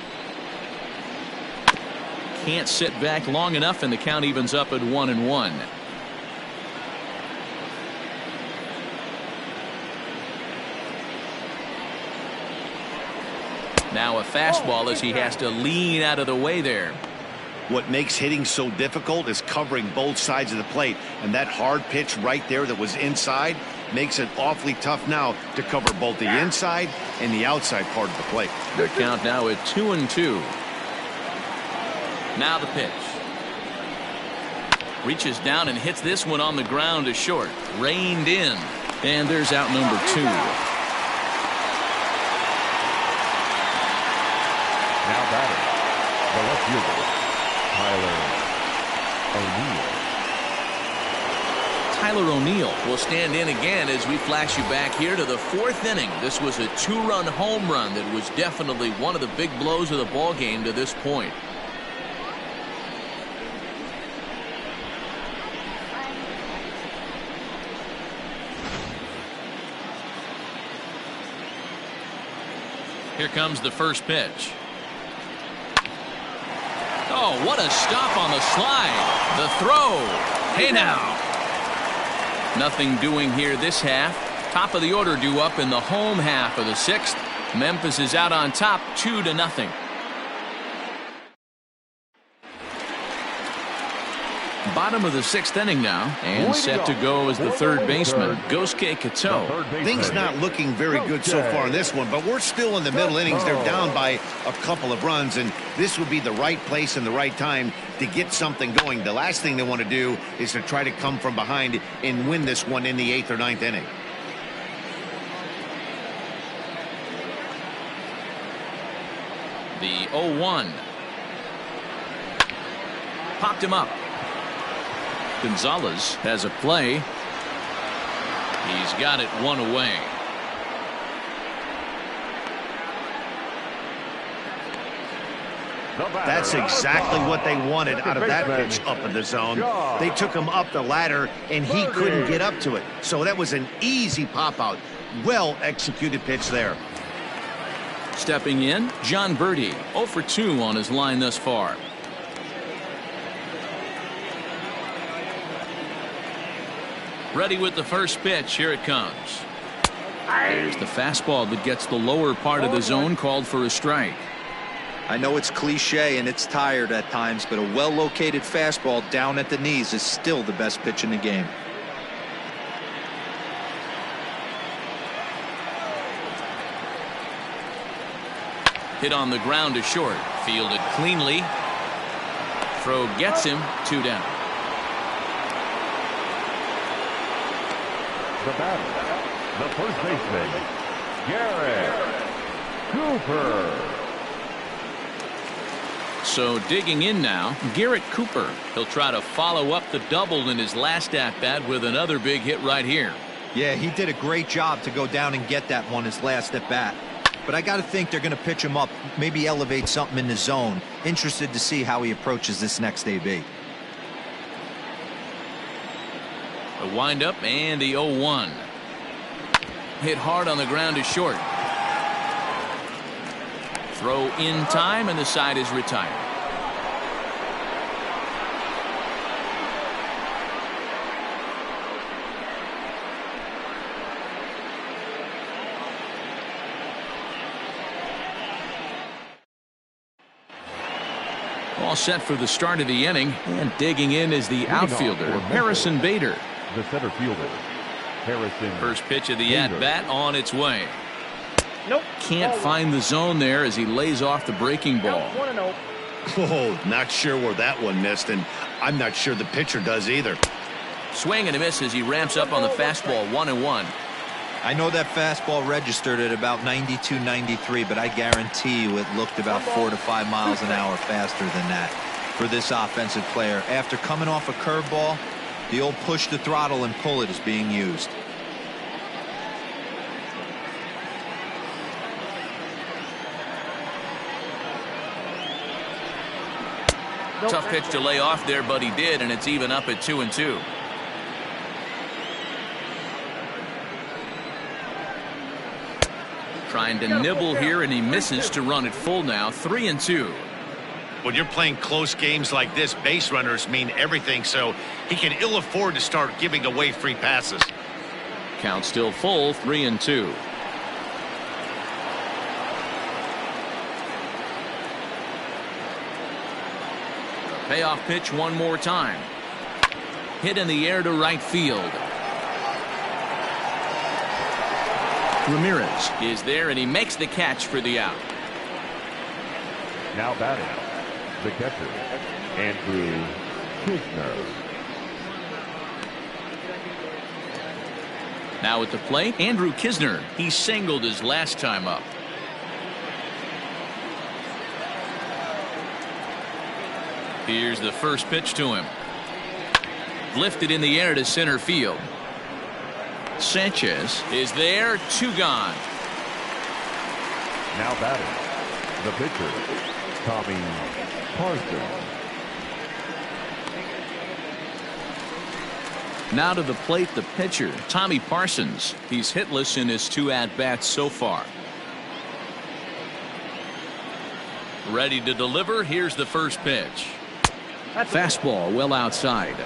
Can't sit back long enough, and the count evens up at 1-1. Now a fastball as he has to lean out of the way there. What makes hitting so difficult is covering both sides of the plate, and that hard pitch right there that was inside makes it awfully tough now to cover both the inside and the outside part of the plate. The count now at 2-2. Now the pitch. Reaches down and hits this one on the ground to short. Reined in. And there's out number 2. Now batting, the left fielder, Tyler O'Neill. Tyler O'Neill will stand in again as we flash you back here to the 4th inning. This was a 2-run home run that was definitely one of the big blows of the ball game to this point. Here comes the first pitch. Oh, what a stop on the slide. The throw. Hey now. Nothing doing here this half. Top of the order due up in the home half of the 6th. Memphis is out on top 2-0. Bottom of the 6th inning now, and set to go as the third baseman, Gosuke Kato. Things not looking very good so far in this one, but we're still in the middle innings. They're down by a couple of runs, and this would be the right place and the right time to get something going. The last thing they want to do is to try to come from behind and win this one in the 8th or 9th inning. The 0-1. Popped him up. Gonzalez has a play. He's got it one away. That's exactly what they wanted out of that pitch up in the zone. They took him up the ladder, and he couldn't get up to it. So that was an easy pop-out. Well-executed pitch there. Stepping in, John Birdie, 0 for 2 on his line thus far. Ready with the first pitch. Here it comes. There's the fastball that gets the lower part of the zone, called for a strike. I know it's cliche and it's tired at times, but a well-located fastball down at the knees is still the best pitch in the game. Hit on the ground to short. Fielded cleanly. Throw gets him. 2 down. The batter, the first baseman, Garrett Cooper. So digging in now, Garrett Cooper. He'll try to follow up the double in his last at-bat with another big hit right here. Yeah, he did a great job to go down and get that one his last at-bat. But I got to think they're going to pitch him up, maybe elevate something in the zone. Interested to see how he approaches this next AB. A windup and the 0-1. Hit hard on the ground to short. Throw in time, and the side is retired. All set for the start of the inning, and digging in is the outfielder, Harrison Bader. The center fielder, Harrison. First pitch of the at-bat on its way. Nope. Can't find the zone there as he lays off the breaking ball. 1-0. Oh, not sure where that one missed, and I'm not sure the pitcher does either. Swing and a miss as he ramps up on the fastball. 1-1. I know that fastball registered at about 92, 93, but I guarantee you it looked about 4 to 5 miles an hour faster than that for this offensive player. After coming off a curveball, the old push the throttle and pull it is being used. Tough pitch to lay off there, but he did, and it's even up at 2-2. Trying to nibble here, and he misses to run it full now. 3-2. When you're playing close games like this, base runners mean everything, so he can ill afford to start giving away free passes. Count still full. 3-2. Payoff pitch one more time. Hit in the air to right field. Ramirez is there, and he makes the catch for the out. Now batting, the catcher, Andrew Kisner. Now at the plate, Andrew Kisner. He singled his last time up. Here's the first pitch to him. Lifted in the air to center field. Sanchez is there, 2 gone. Now batting, the pitcher, Tommy Parsons. Now to the plate, the pitcher, Tommy Parsons. He's hitless in his 2 at-bats so far. Ready to deliver. Here's the first pitch. Fastball well outside.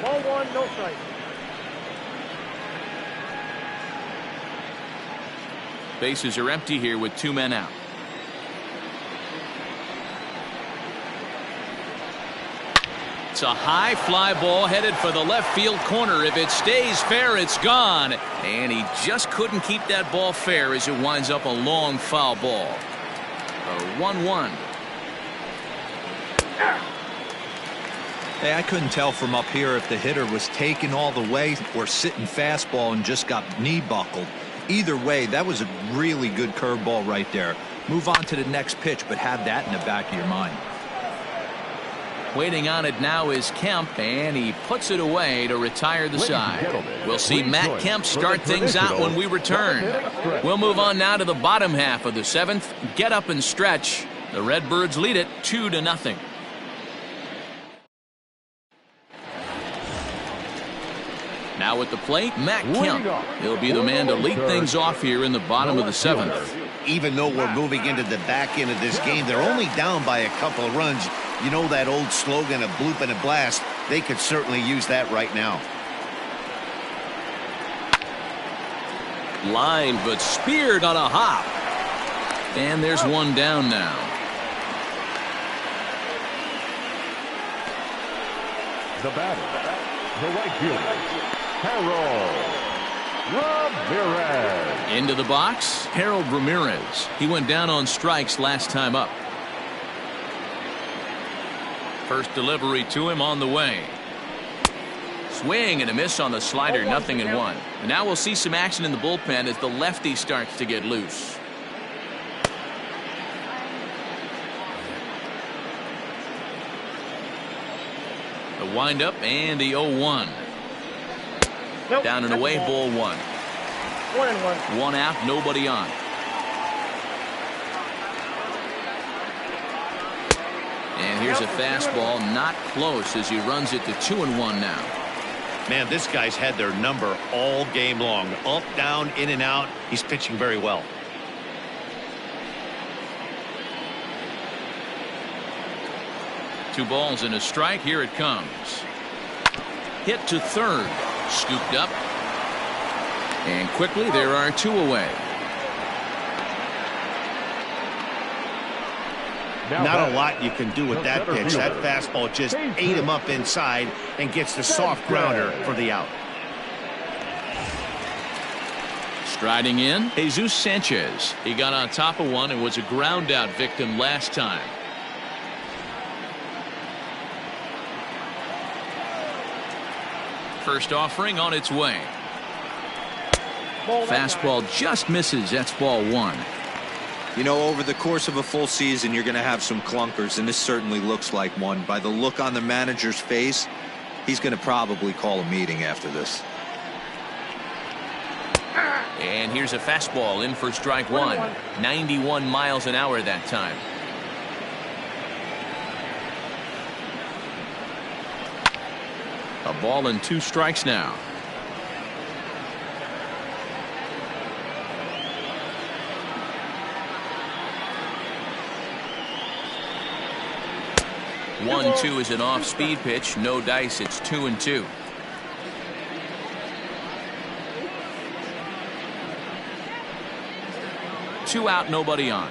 Ball 1, no strike. Bases are empty here with 2 men out. It's a high fly ball headed for the left field corner. If it stays fair, it's gone. And he just couldn't keep that ball fair as it winds up a long foul ball. A 1-1. Hey, I couldn't tell from up here if the hitter was taken all the way or sitting fastball and just got knee buckled. Either way, that was a really good curveball right there. Move on to the next pitch, but have that in the back of your mind. Waiting on it now is Kemp, and he puts it away to retire the side. We'll see Matt Kemp start things out when we return. We'll move on now to the bottom half of the 7th. Get up and stretch. The Redbirds lead it 2-0. Now at the plate, Matt Kemp. He'll be the man to lead things off here in the bottom of the 7th. Even though we're moving into the back end of this game, they're only down by a couple of runs. You know that old slogan, a bloop and a blast. They could certainly use that right now. Line, but speared on a hop. And there's 1 down now. The batter, the right fielder, Harold Ramirez. Into the box, Harold Ramirez. He went down on strikes last time up. First delivery to him on the way. Swing and a miss on the slider, 0-1. And now we'll see some action in the bullpen as the lefty starts to get loose. The windup and the 0-1. Nope, down and away, ball 1. 1-1. 1 out, nobody on. And here's a fastball, not close, as he runs it to 2-1 now. Man, this guy's had their number all game long. Up, down, in and out. He's pitching very well. Two balls and a strike. Here it comes. Hit to third. Scooped up. And quickly there are 2 away. Not a lot you can do with that pitch. That fastball just ate him up inside and gets the soft grounder for the out. Striding in, Jesus Sanchez. He got on top of one and was a ground out victim last time. First offering on its way. Fastball just misses. That's ball 1. You know, over the course of a full season, you're going to have some clunkers, and this certainly looks like one. By the look on the manager's face, he's going to probably call a meeting after this. And here's a fastball in for strike 1. 91 miles an hour that time. A ball and 2 strikes now. One, 2 is an off-speed pitch. No dice. It's 2-2. Two out, nobody on.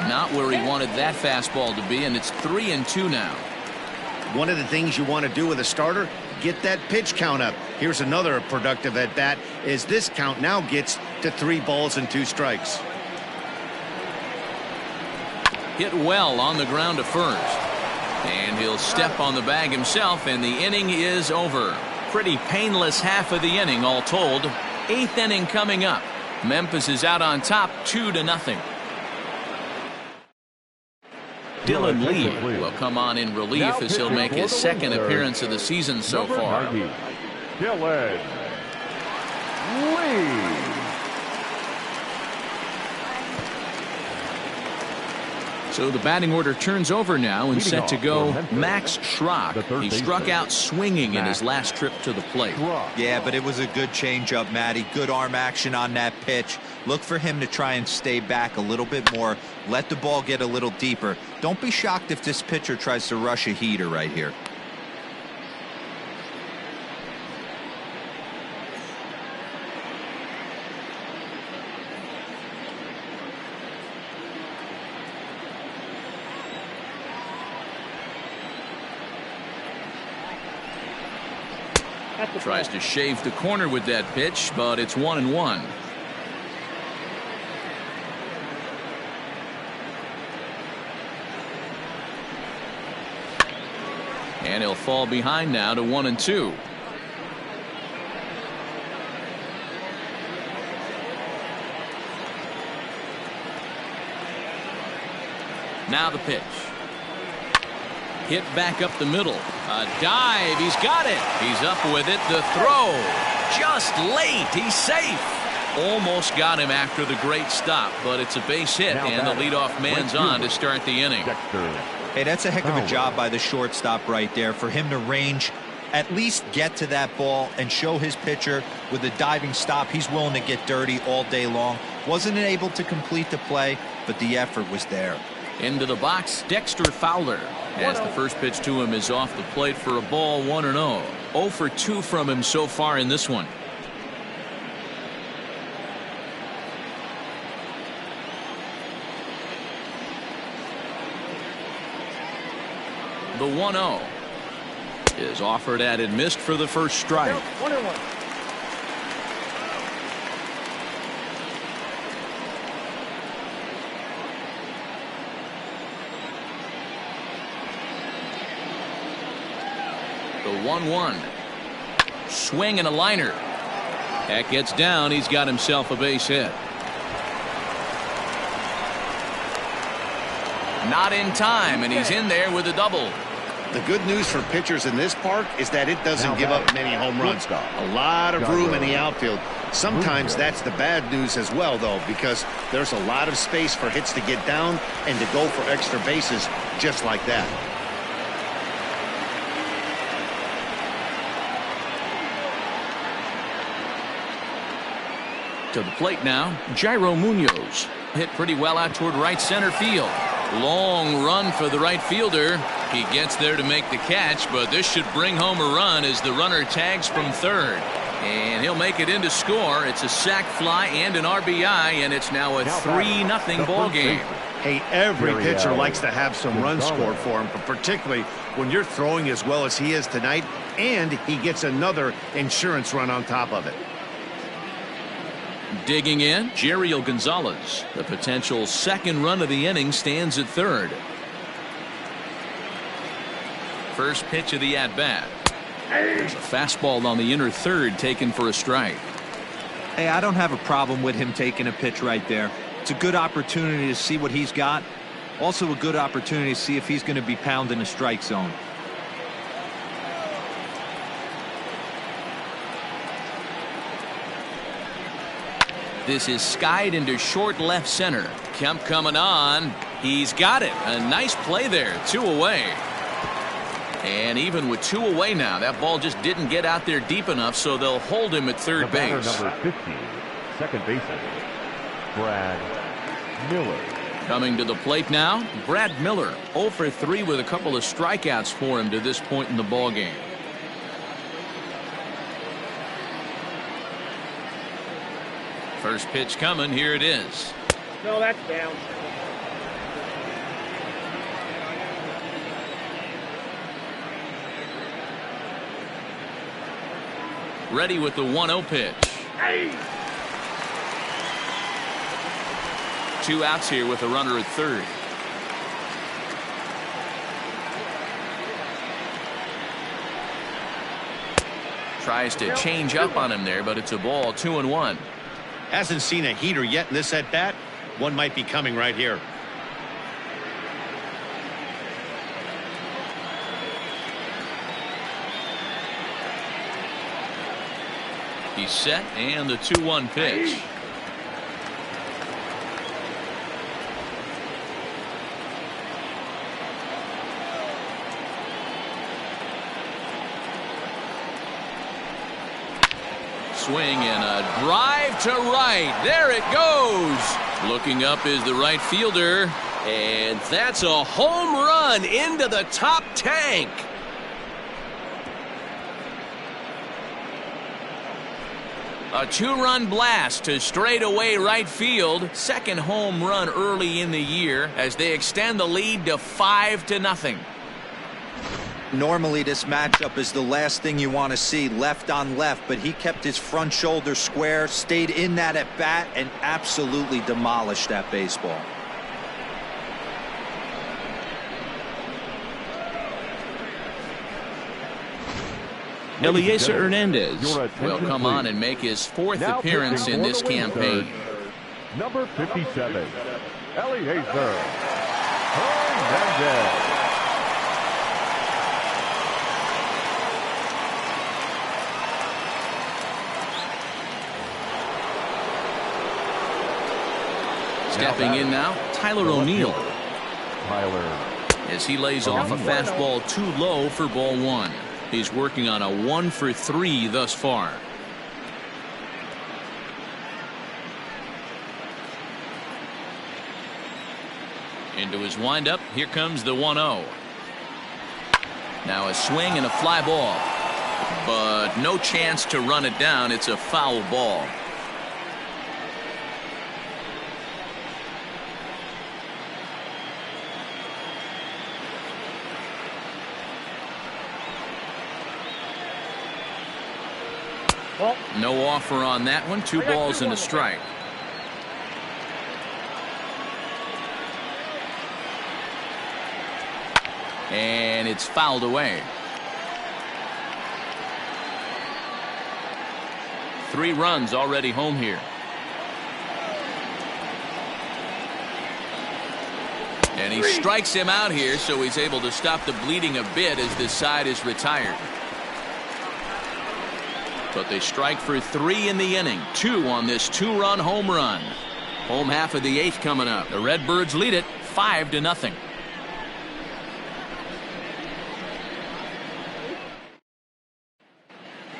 Not where he wanted that fastball to be, and it's 3-2 now. One of the things you want to do with a starter, get that pitch count up. Here's another productive at bat, as this count now gets to 3 balls and 2 strikes. Hit well on the ground to first. And he'll step on the bag himself, and the inning is over. Pretty painless half of the inning, all told. 8th inning coming up. Memphis is out on top, 2-0. Dylan Lee will come on in relief as he'll make his 2nd appearance of the season so far. Dylan Lee. So the batting order turns over now and set to go Max Schrock. He struck out swinging in his last trip to the plate. Yeah, but it was a good changeup, Matty. Good arm action on that pitch. Look for him to try and stay back a little bit more. Let the ball get a little deeper. Don't be shocked if this pitcher tries to rush a heater right here. Tries to shave the corner with that pitch, but it's 1-1. And he'll fall behind now to 1-2. Now the pitch. Hit back up the middle. A dive. He's got it. He's up with it. The throw. Just late. He's safe. Almost got him after the great stop, but it's a base hit, and the leadoff man's on to start the inning. Hey, that's a heck of a job by the shortstop right there for him to range, at least get to that ball and show his pitcher with a diving stop. He's willing to get dirty all day long. Wasn't able to complete the play, but the effort was there. Into the box, Dexter Fowler. As the first pitch to him is off the plate for a ball, 1-0. 0 for 2 from him so far in this one. The 1-0 is offered at and missed for the first strike. 1-1. The 1-1. Swing and a liner. That gets down. He's got himself a base hit. Not in time, and he's in there with a double. The good news for pitchers in this park is that it doesn't give up many home runs. A lot of room in the outfield. Sometimes that's the bad news as well, though, because there's a lot of space for hits to get down and to go for extra bases just like that. To the plate now, Jairo Munoz. Hit pretty well out toward right center field. Long run for the right fielder. He gets there to make the catch, but this should bring home a run as the runner tags from third. And he'll make it in to score. It's a sac fly and an RBI, and it's now a 3-0 ball game. Hey, every pitcher likes to have some runs scored for him, but particularly when you're throwing as well as he is tonight, and he gets another insurance run on top of it. Digging in, Jeriel Gonzalez. The potential second run of the inning stands at third. First pitch of the at-bat. There's a fastball on the inner third taken for a strike. Hey, I don't have a problem with him taking a pitch right there. It's a good opportunity to see what he's got. Also a good opportunity to see if he's going to be pounding the strike zone. This is skied into short left center. Kemp coming on. He's got it. A nice play there. 2 away. And even with 2 away now, that ball just didn't get out there deep enough, so they'll hold him at third base. Number 15, second baseman, Brad Miller. Coming to the plate now, Brad Miller. 0 for 3 with a couple of strikeouts for him to this point in the ball game. First pitch coming. Here it is. No, that's down. Ready with the 1-0 pitch. Hey. 2 outs here with a runner at third. Tries to change up on him there, but it's a ball, 2-1. Hasn't seen a heater yet in this at bat. One might be coming right here. He's set, and the 2-1 pitch. Swing and a drive to right. There it goes. Looking up is the right fielder, and that's a home run into the top tank. A two-run blast to straightaway right field. Second home run early in the year as they extend the lead to 5-0. Normally this matchup is the last thing you want to see, left on left, but he kept his front shoulder square, stayed in that at bat, and absolutely demolished that baseball. Eliezer Hernandez will come on and make his fourth appearance in this campaign. Number 57, Eliezer Hernandez. Stepping in now, Tyler O'Neill. Tyler. As he lays off a fastball too low for ball one. He's working on a 1-for-3 thus far. Into his windup. Here comes the 1-0. Now a swing and a fly ball. But no chance to run it down. It's a foul ball. No offer on that one. 2 balls and a strike. And it's fouled away. 3 runs already home here. And he strikes him out here, so he's able to stop the bleeding a bit as this side is retired. But they strike for 3 in the inning. 2 on this 2-run home run. Home half of the 8th coming up. The Redbirds lead it 5-0.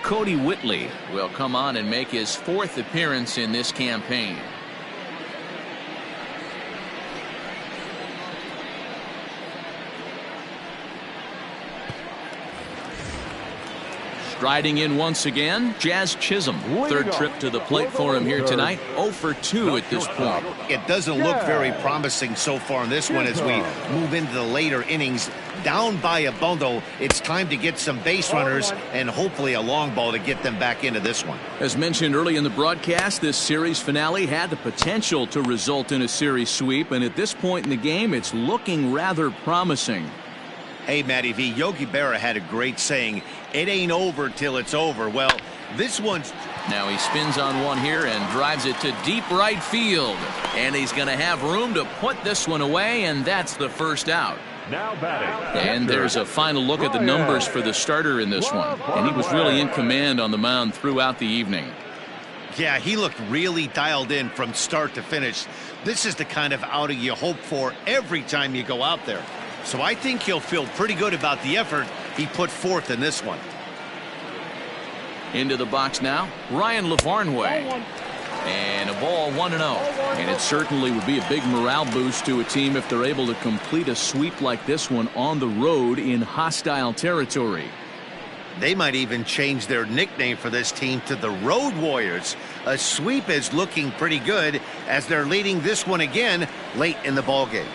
Cody Whitley will come on and make his 4th appearance in this campaign. Striding in once again, Jazz Chisholm. 3rd trip to the plate for him here tonight. 0 for 2 at this point. It doesn't look very promising so far in this one as we move into the later innings. Down by a bundle, it's time to get some base runners and hopefully a long ball to get them back into this one. As mentioned early in the broadcast, this series finale had the potential to result in a series sweep, and at this point in the game, it's looking rather promising. Hey, Matty V, Yogi Berra had a great saying, it ain't over till it's over. Well, this one's... Now he spins on one here and drives it to deep right field. And he's going to have room to put this one away, and that's the first out. Now batting. And there's a final look at the numbers for the starter in this one. And he was really in command on the mound throughout the evening. Yeah, he looked really dialed in from start to finish. This is the kind of outing you hope for every time you go out there. So I think he'll feel pretty good about the effort he put forth in this one. Into the box now, Ryan Lavarnway. And a ball 1-0. And it certainly would be a big morale boost to a team if they're able to complete a sweep like this one on the road in hostile territory. They might even change their nickname for this team to the Road Warriors. A sweep is looking pretty good as they're leading this one again late in the ballgame.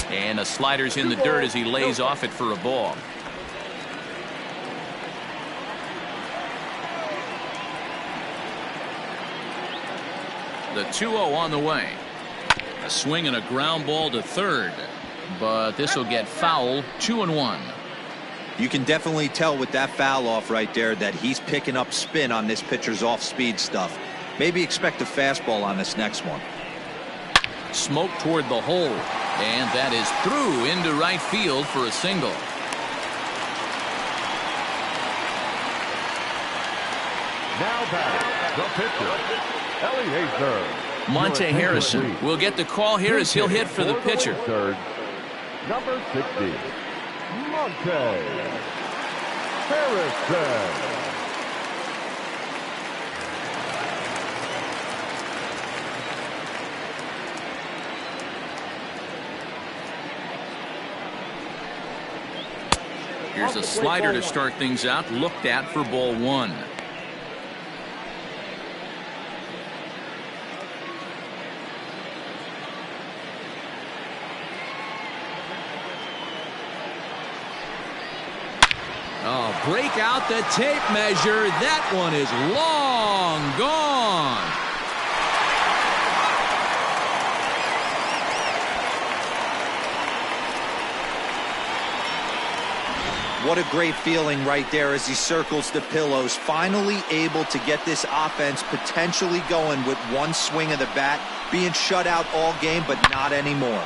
And a slider's in the dirt as he lays off it for a ball. The 2-0 on the way. A swing and a ground ball to third. But this will get foul. 2-1. You can definitely tell with that foul off right there that he's picking up spin on this pitcher's off-speed stuff. Maybe expect a fastball on this next one. Smoke toward the hole, and that is through into right field for a single. Now batting, the pitcher, Eliezer. Monte Harrison will get the call here as he'll hit for the pitcher. Number 60, Monte Harrison. Here's a slider to start things out, looked at for ball one. Oh, break out the tape measure. That one is long gone. What a great feeling right there as he circles the pillows. Finally able to get this offense potentially going with one swing of the bat. Being shut out all game, but not anymore.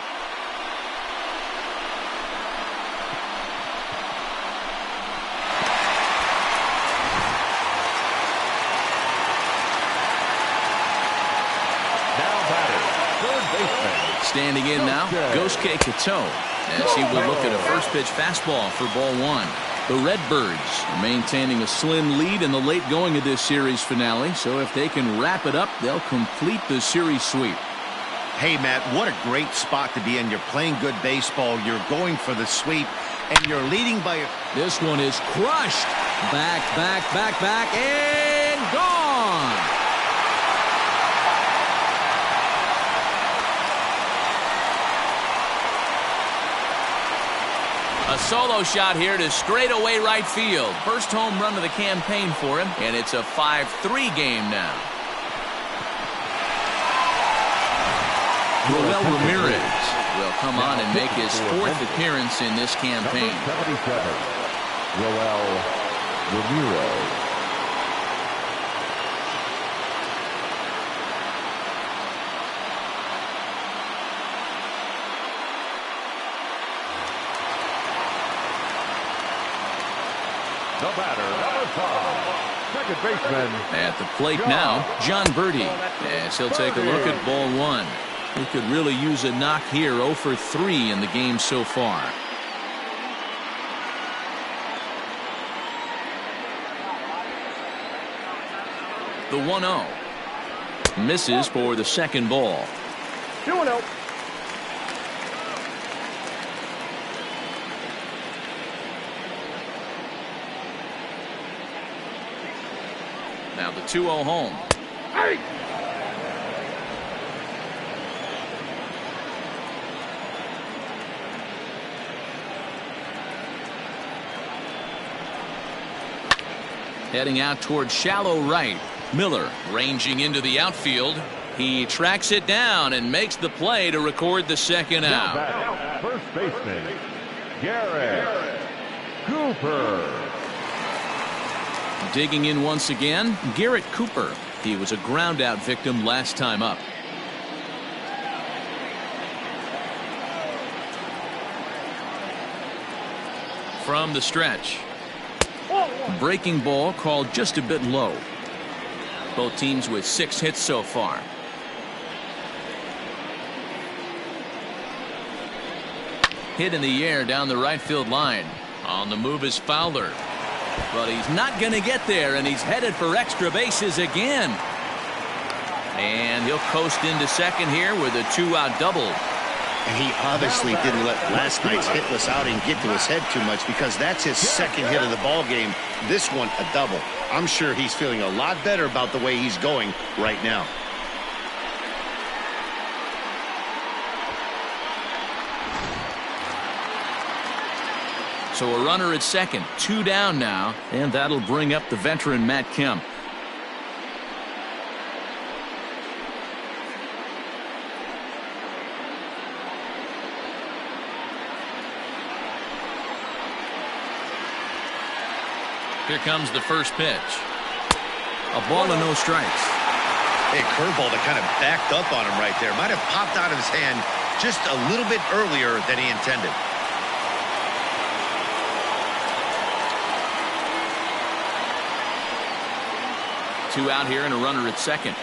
Standing in now, Gosuke Kato, as he will look at a first pitch fastball for ball one. The Redbirds are maintaining a slim lead in the late going of this series finale, so if they can wrap it up, they'll complete the series sweep. Hey, Matt, what a great spot to be in. You're playing good baseball, you're going for the sweep, and you're leading by a... This one is crushed. Back, and gone. A solo shot here to straightaway right field. First home run of the campaign for him, and it's a 5-3 game now. Ramirez will come on and make his fourth appearance in this campaign. Number 77, Ramirez. The batter, number 5, second baseman. At the plate now, John Birdie, as he'll take a look at ball one. He could really use a knock here, 0 for 3 in the game so far. The 1-0. Misses for the second ball. 2-0. Now the 2-0 home. Hey! Heading out toward shallow right. Miller ranging into the outfield. He tracks it down and makes the play to record the second out. First baseman, Garrett Cooper. Digging in once again, Garrett Cooper. He was a ground out victim last time up. From the stretch. Breaking ball called just a bit low. Both teams with 6 hits so far. Hit in the air down the right field line. On the move is Fowler. But he's not going to get there, and he's headed for extra bases again. And he'll coast into second here with a 2-out double. He obviously didn't let last night's hitless outing get to his head too much, because that's his second hit of the ball game. This one a double. I'm sure he's feeling a lot better about the way he's going right now. So a runner at second, 2 down now, and that'll bring up the veteran Matt Kemp. Here comes the first pitch. A ball and no strikes. Hey, curveball that kind of backed up on him right there. Might have popped out of his hand just a little bit earlier than he intended. Two out here and a runner at second.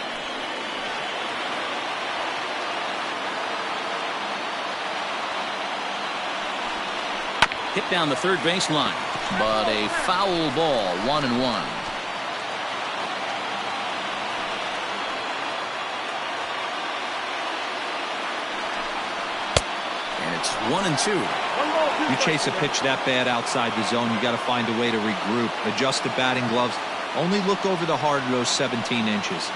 Hit down the third baseline, but a foul ball, 1-1. And it's 1-2. You chase a pitch that bad outside the zone, you got to find a way to regroup, adjust the batting gloves. Only look over the heart of those 17 inches.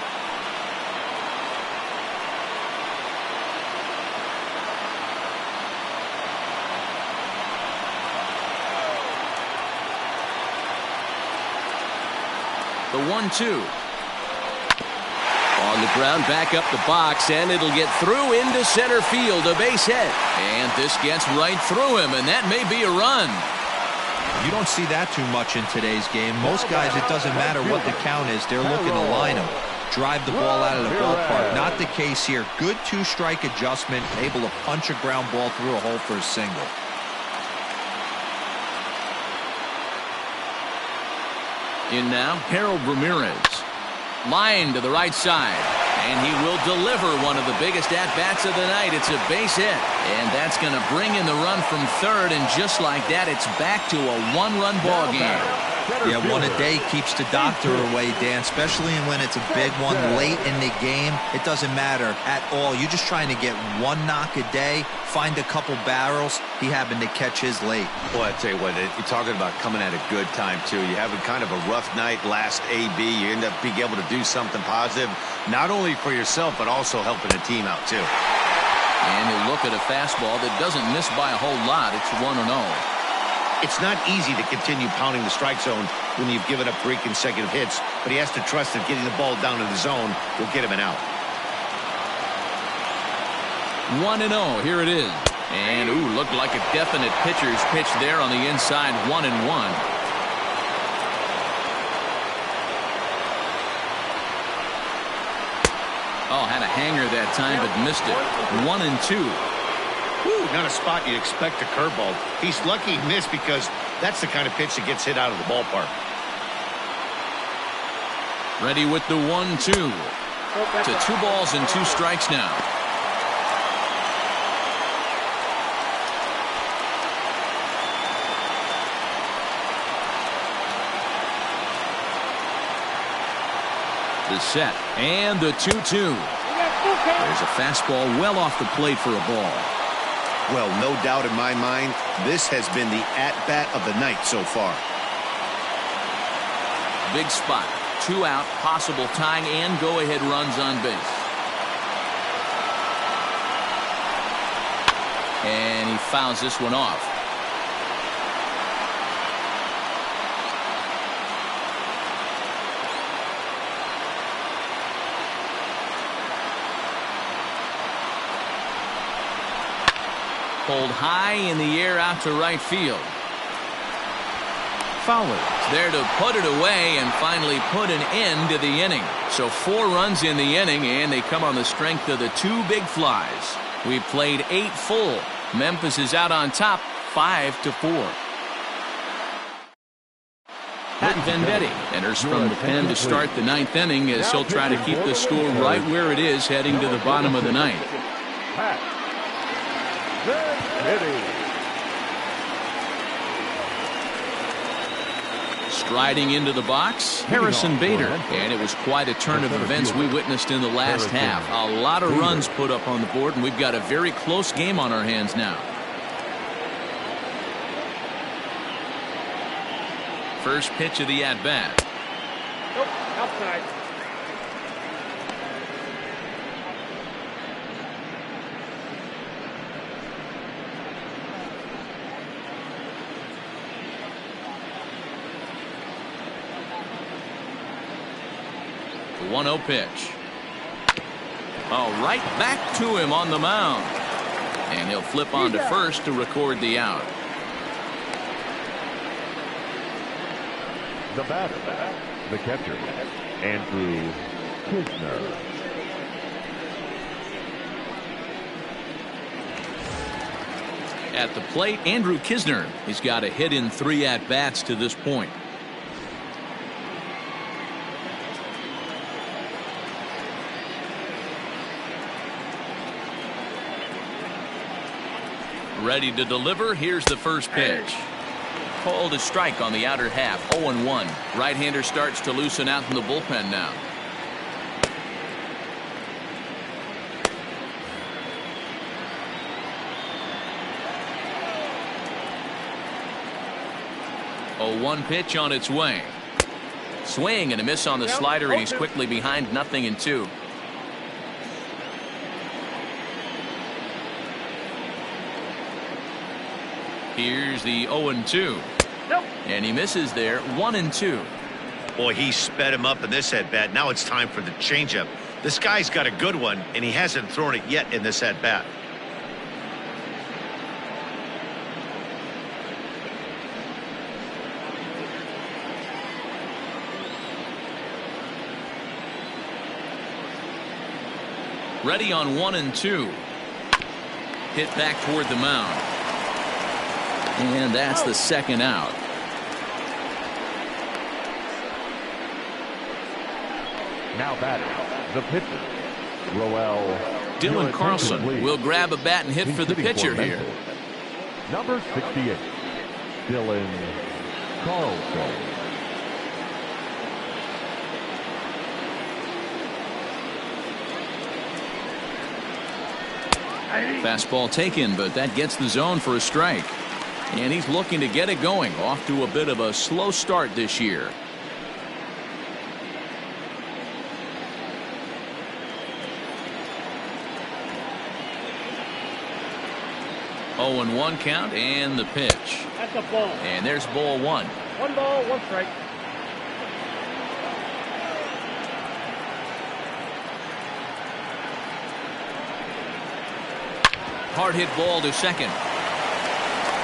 The 1-2. On the ground, back up the box, and it'll get through into center field, a base hit. And this gets right through him, and that may be a run. You don't see that too much in today's game. Most guys, it doesn't matter what the count is. They're looking to line them, drive the ball out of the ballpark. Not the case here. Good two-strike adjustment, able to punch a ground ball through a hole for a single. In now, Ramirez. Line to the right side. And he will deliver one of the biggest at-bats of the night. It's a base hit. And that's going to bring in the run from third. And just like that, it's back to a one-run ball game. Yeah, one a day keeps the doctor away, Dan, especially when it's a big one late in the game. It doesn't matter at all. You're just trying to get one knock a day, find a couple barrels. He happened to catch his late. Boy, I tell you what, you're talking about coming at a good time, too. You have a kind of a rough night last AB. You end up being able to do something positive, not only for yourself, but also helping the team out, too. And you look at a fastball that doesn't miss by a whole lot. It's 1-0. It's not easy to continue pounding the strike zone when you've given up 3 consecutive hits, but he has to trust that getting the ball down to the zone will get him an out. 1-0, here it is. And, ooh, looked like a definite pitcher's pitch there on the inside, 1-1. Oh, had a hanger that time, but missed it. 1-2. Whew, not a spot you'd expect a curveball. He's lucky he missed because that's the kind of pitch that gets hit out of the ballpark. Ready with the 1-2. To 2 balls and 2 strikes now. The set and the 2-2. There's a fastball well off the plate for a ball. Well, no doubt in my mind, this has been the at-bat of the night so far. Big spot. 2 out, possible tying and go-ahead runs on base. And he fouls this one off. Pulled high in the air out to right field. Fowler there to put it away and finally put an end to the inning. So 4 runs in the inning, and they come on the strength of the 2 big flies. We played 8 full. Memphis is out on top, 5-4. Pat Venditti enters from the pen to start the 9th inning as he'll try to keep the score right where it is heading to the bottom of the 9th. Striding into the box, Harrison Bader. And it was quite a turn of events we witnessed in the last half. A lot of runs put up on the board, and we've got a very close game on our hands now. First pitch of the at-bat. Nope, outside. The 1-0 pitch. Oh, right back to him on the mound. And he'll flip on to first to record the out. The batter, the catcher, Andrew Kisner. At the plate, Andrew Kisner. He's got a hit in 3 at-bats to this point. Ready to deliver. Here's the first pitch. Called a strike on the outer half. 0-1. Right-hander starts to loosen out in the bullpen now. A 1 pitch on its way. Swing and a miss on the slider, and he's quickly behind 0-2. Here's the 0-2. And he misses there. 1-2. Boy, he sped him up in this at-bat. Now it's time for the changeup. This guy's got a good one, and he hasn't thrown it yet in this at-bat. Ready on 1-2. Hit back toward the mound. And that's the second out. Now batting, the pitcher, Roel. Dylan Carlson will grab a bat and hit for the pitcher here. Number 68, Dylan Carlson. Fastball taken, but that gets the zone for a strike. And he's looking to get it going. Off to a bit of a slow start this year. Oh, and 1 count, and the pitch. That's a ball. And there's ball 1. 1 ball, 1 strike. Hard hit ball to second.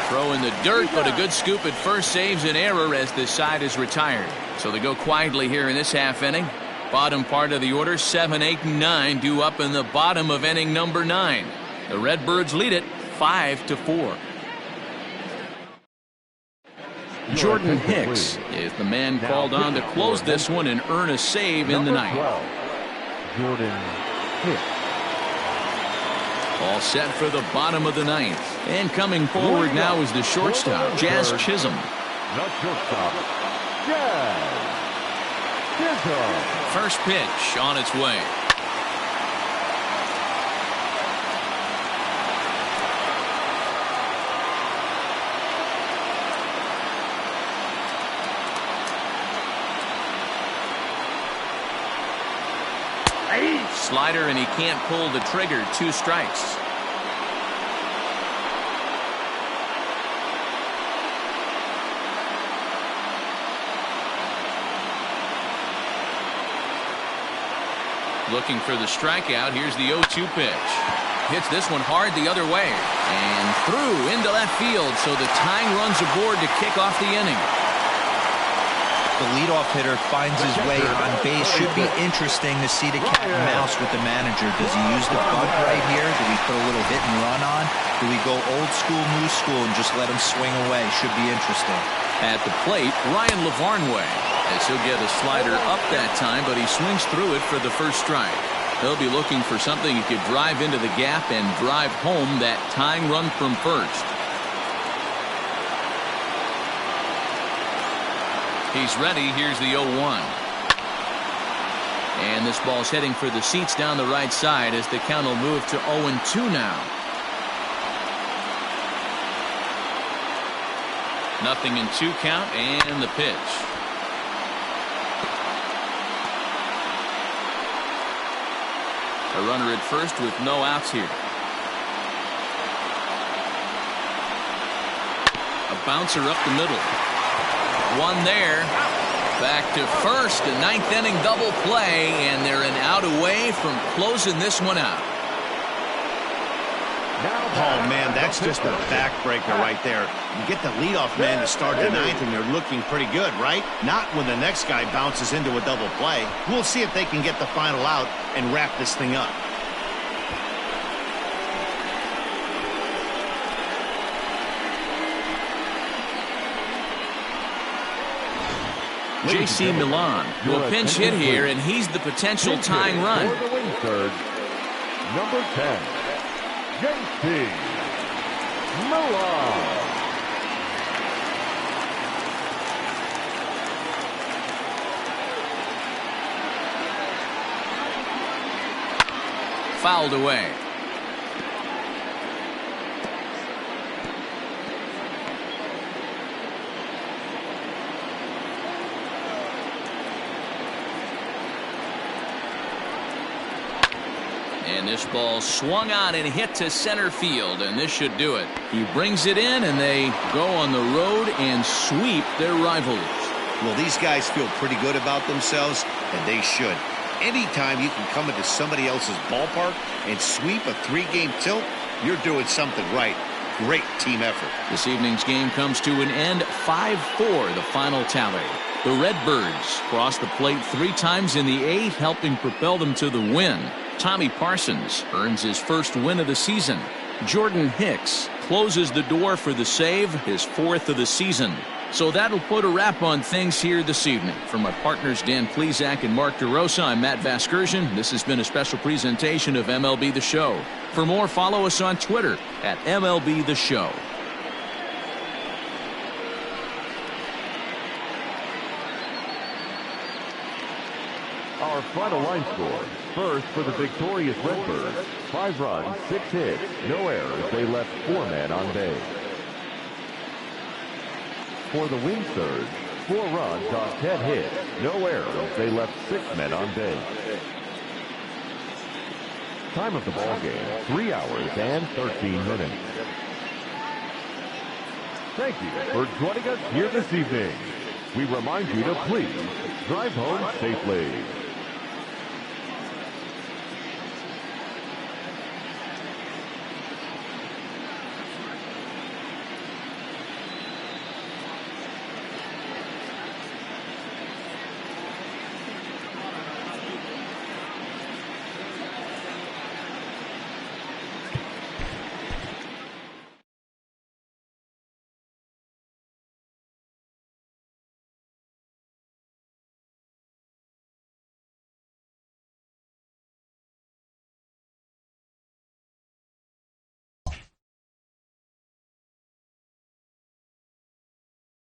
Throw in the dirt, but a good scoop at first saves an error as this side is retired. So they go quietly here in this half inning. Bottom part of the order, 7, 8, and 9 due up in the bottom of inning number 9. The Redbirds lead it 5-4. Jordan Hicks is the man called on to close this one and earn a save in the ninth. Jordan Hicks. All set for the bottom of the ninth. And coming forward now is the shortstop, Jazz Chisholm. The shortstop, Jazz Chisholm. First pitch on its way. Slider, and he can't pull the trigger. 2 strikes. Looking for the strikeout. Here's the 0-2 pitch. Hits this one hard the other way. And through into left field. So the tying runs aboard to kick off the inning. The leadoff hitter finds his way on base. Should be interesting to see the cat and mouse with the manager. Does he use the bunt right here? Do we put a little hit and run on? Do we go old school, new school, and just let him swing away? Should be interesting. At the plate, Ryan Lavarnway. As he'll get a slider up that time, but he swings through it for the first strike. He'll be looking for something he could drive into the gap and drive home that tying run from first. He's ready. Here's the 0-1. And this ball's heading for the seats down the right side as the count will move to 0-2 now. Nothing in 2 count, and the pitch. A runner at first with no outs here. A bouncer up the middle. One there. Back to first. A 9th inning double play, and they're an out away from closing this one out. Now Oh, man, that's just a backbreaker right there. You get the leadoff man to start the ninth, and you're looking pretty good, right? Not when the next guy bounces into a double play. We'll see if they can get the final out and wrap this thing up. J.C. Milan will pinch hit here, and he's the potential tying run. For the win third, number 10, J.C. Milan. Fouled away. And this ball swung on and hit to center field, and this should do it. He brings it in, and they go on the road and sweep their rivals. Well, these guys feel pretty good about themselves, and they should. Anytime you can come into somebody else's ballpark and sweep a 3-game tilt, you're doing something right. Great team effort. This evening's game comes to an end, 5-4, the final tally. The Redbirds crossed the plate 3 times in the 8th, helping propel them to the win. Tommy Parsons earns his first win of the season. Jordan Hicks closes the door for the save, his 4th of the season. So that'll put a wrap on things here this evening. For my partners Dan Plesac and Mark DeRosa, I'm Matt Vasgersian. This has been a special presentation of MLB The Show. For more, follow us on Twitter at MLB The Show. Our final line score. First for the victorious Redbirds, 5 runs, 6 hits, no errors. They left 4 men on base. For the win surge, 4 runs on 10 hits, no errors. They left 6 men on base. Time of the ball game, 3 hours and 13 minutes. Thank you for joining us here this evening. We remind you to please drive home safely.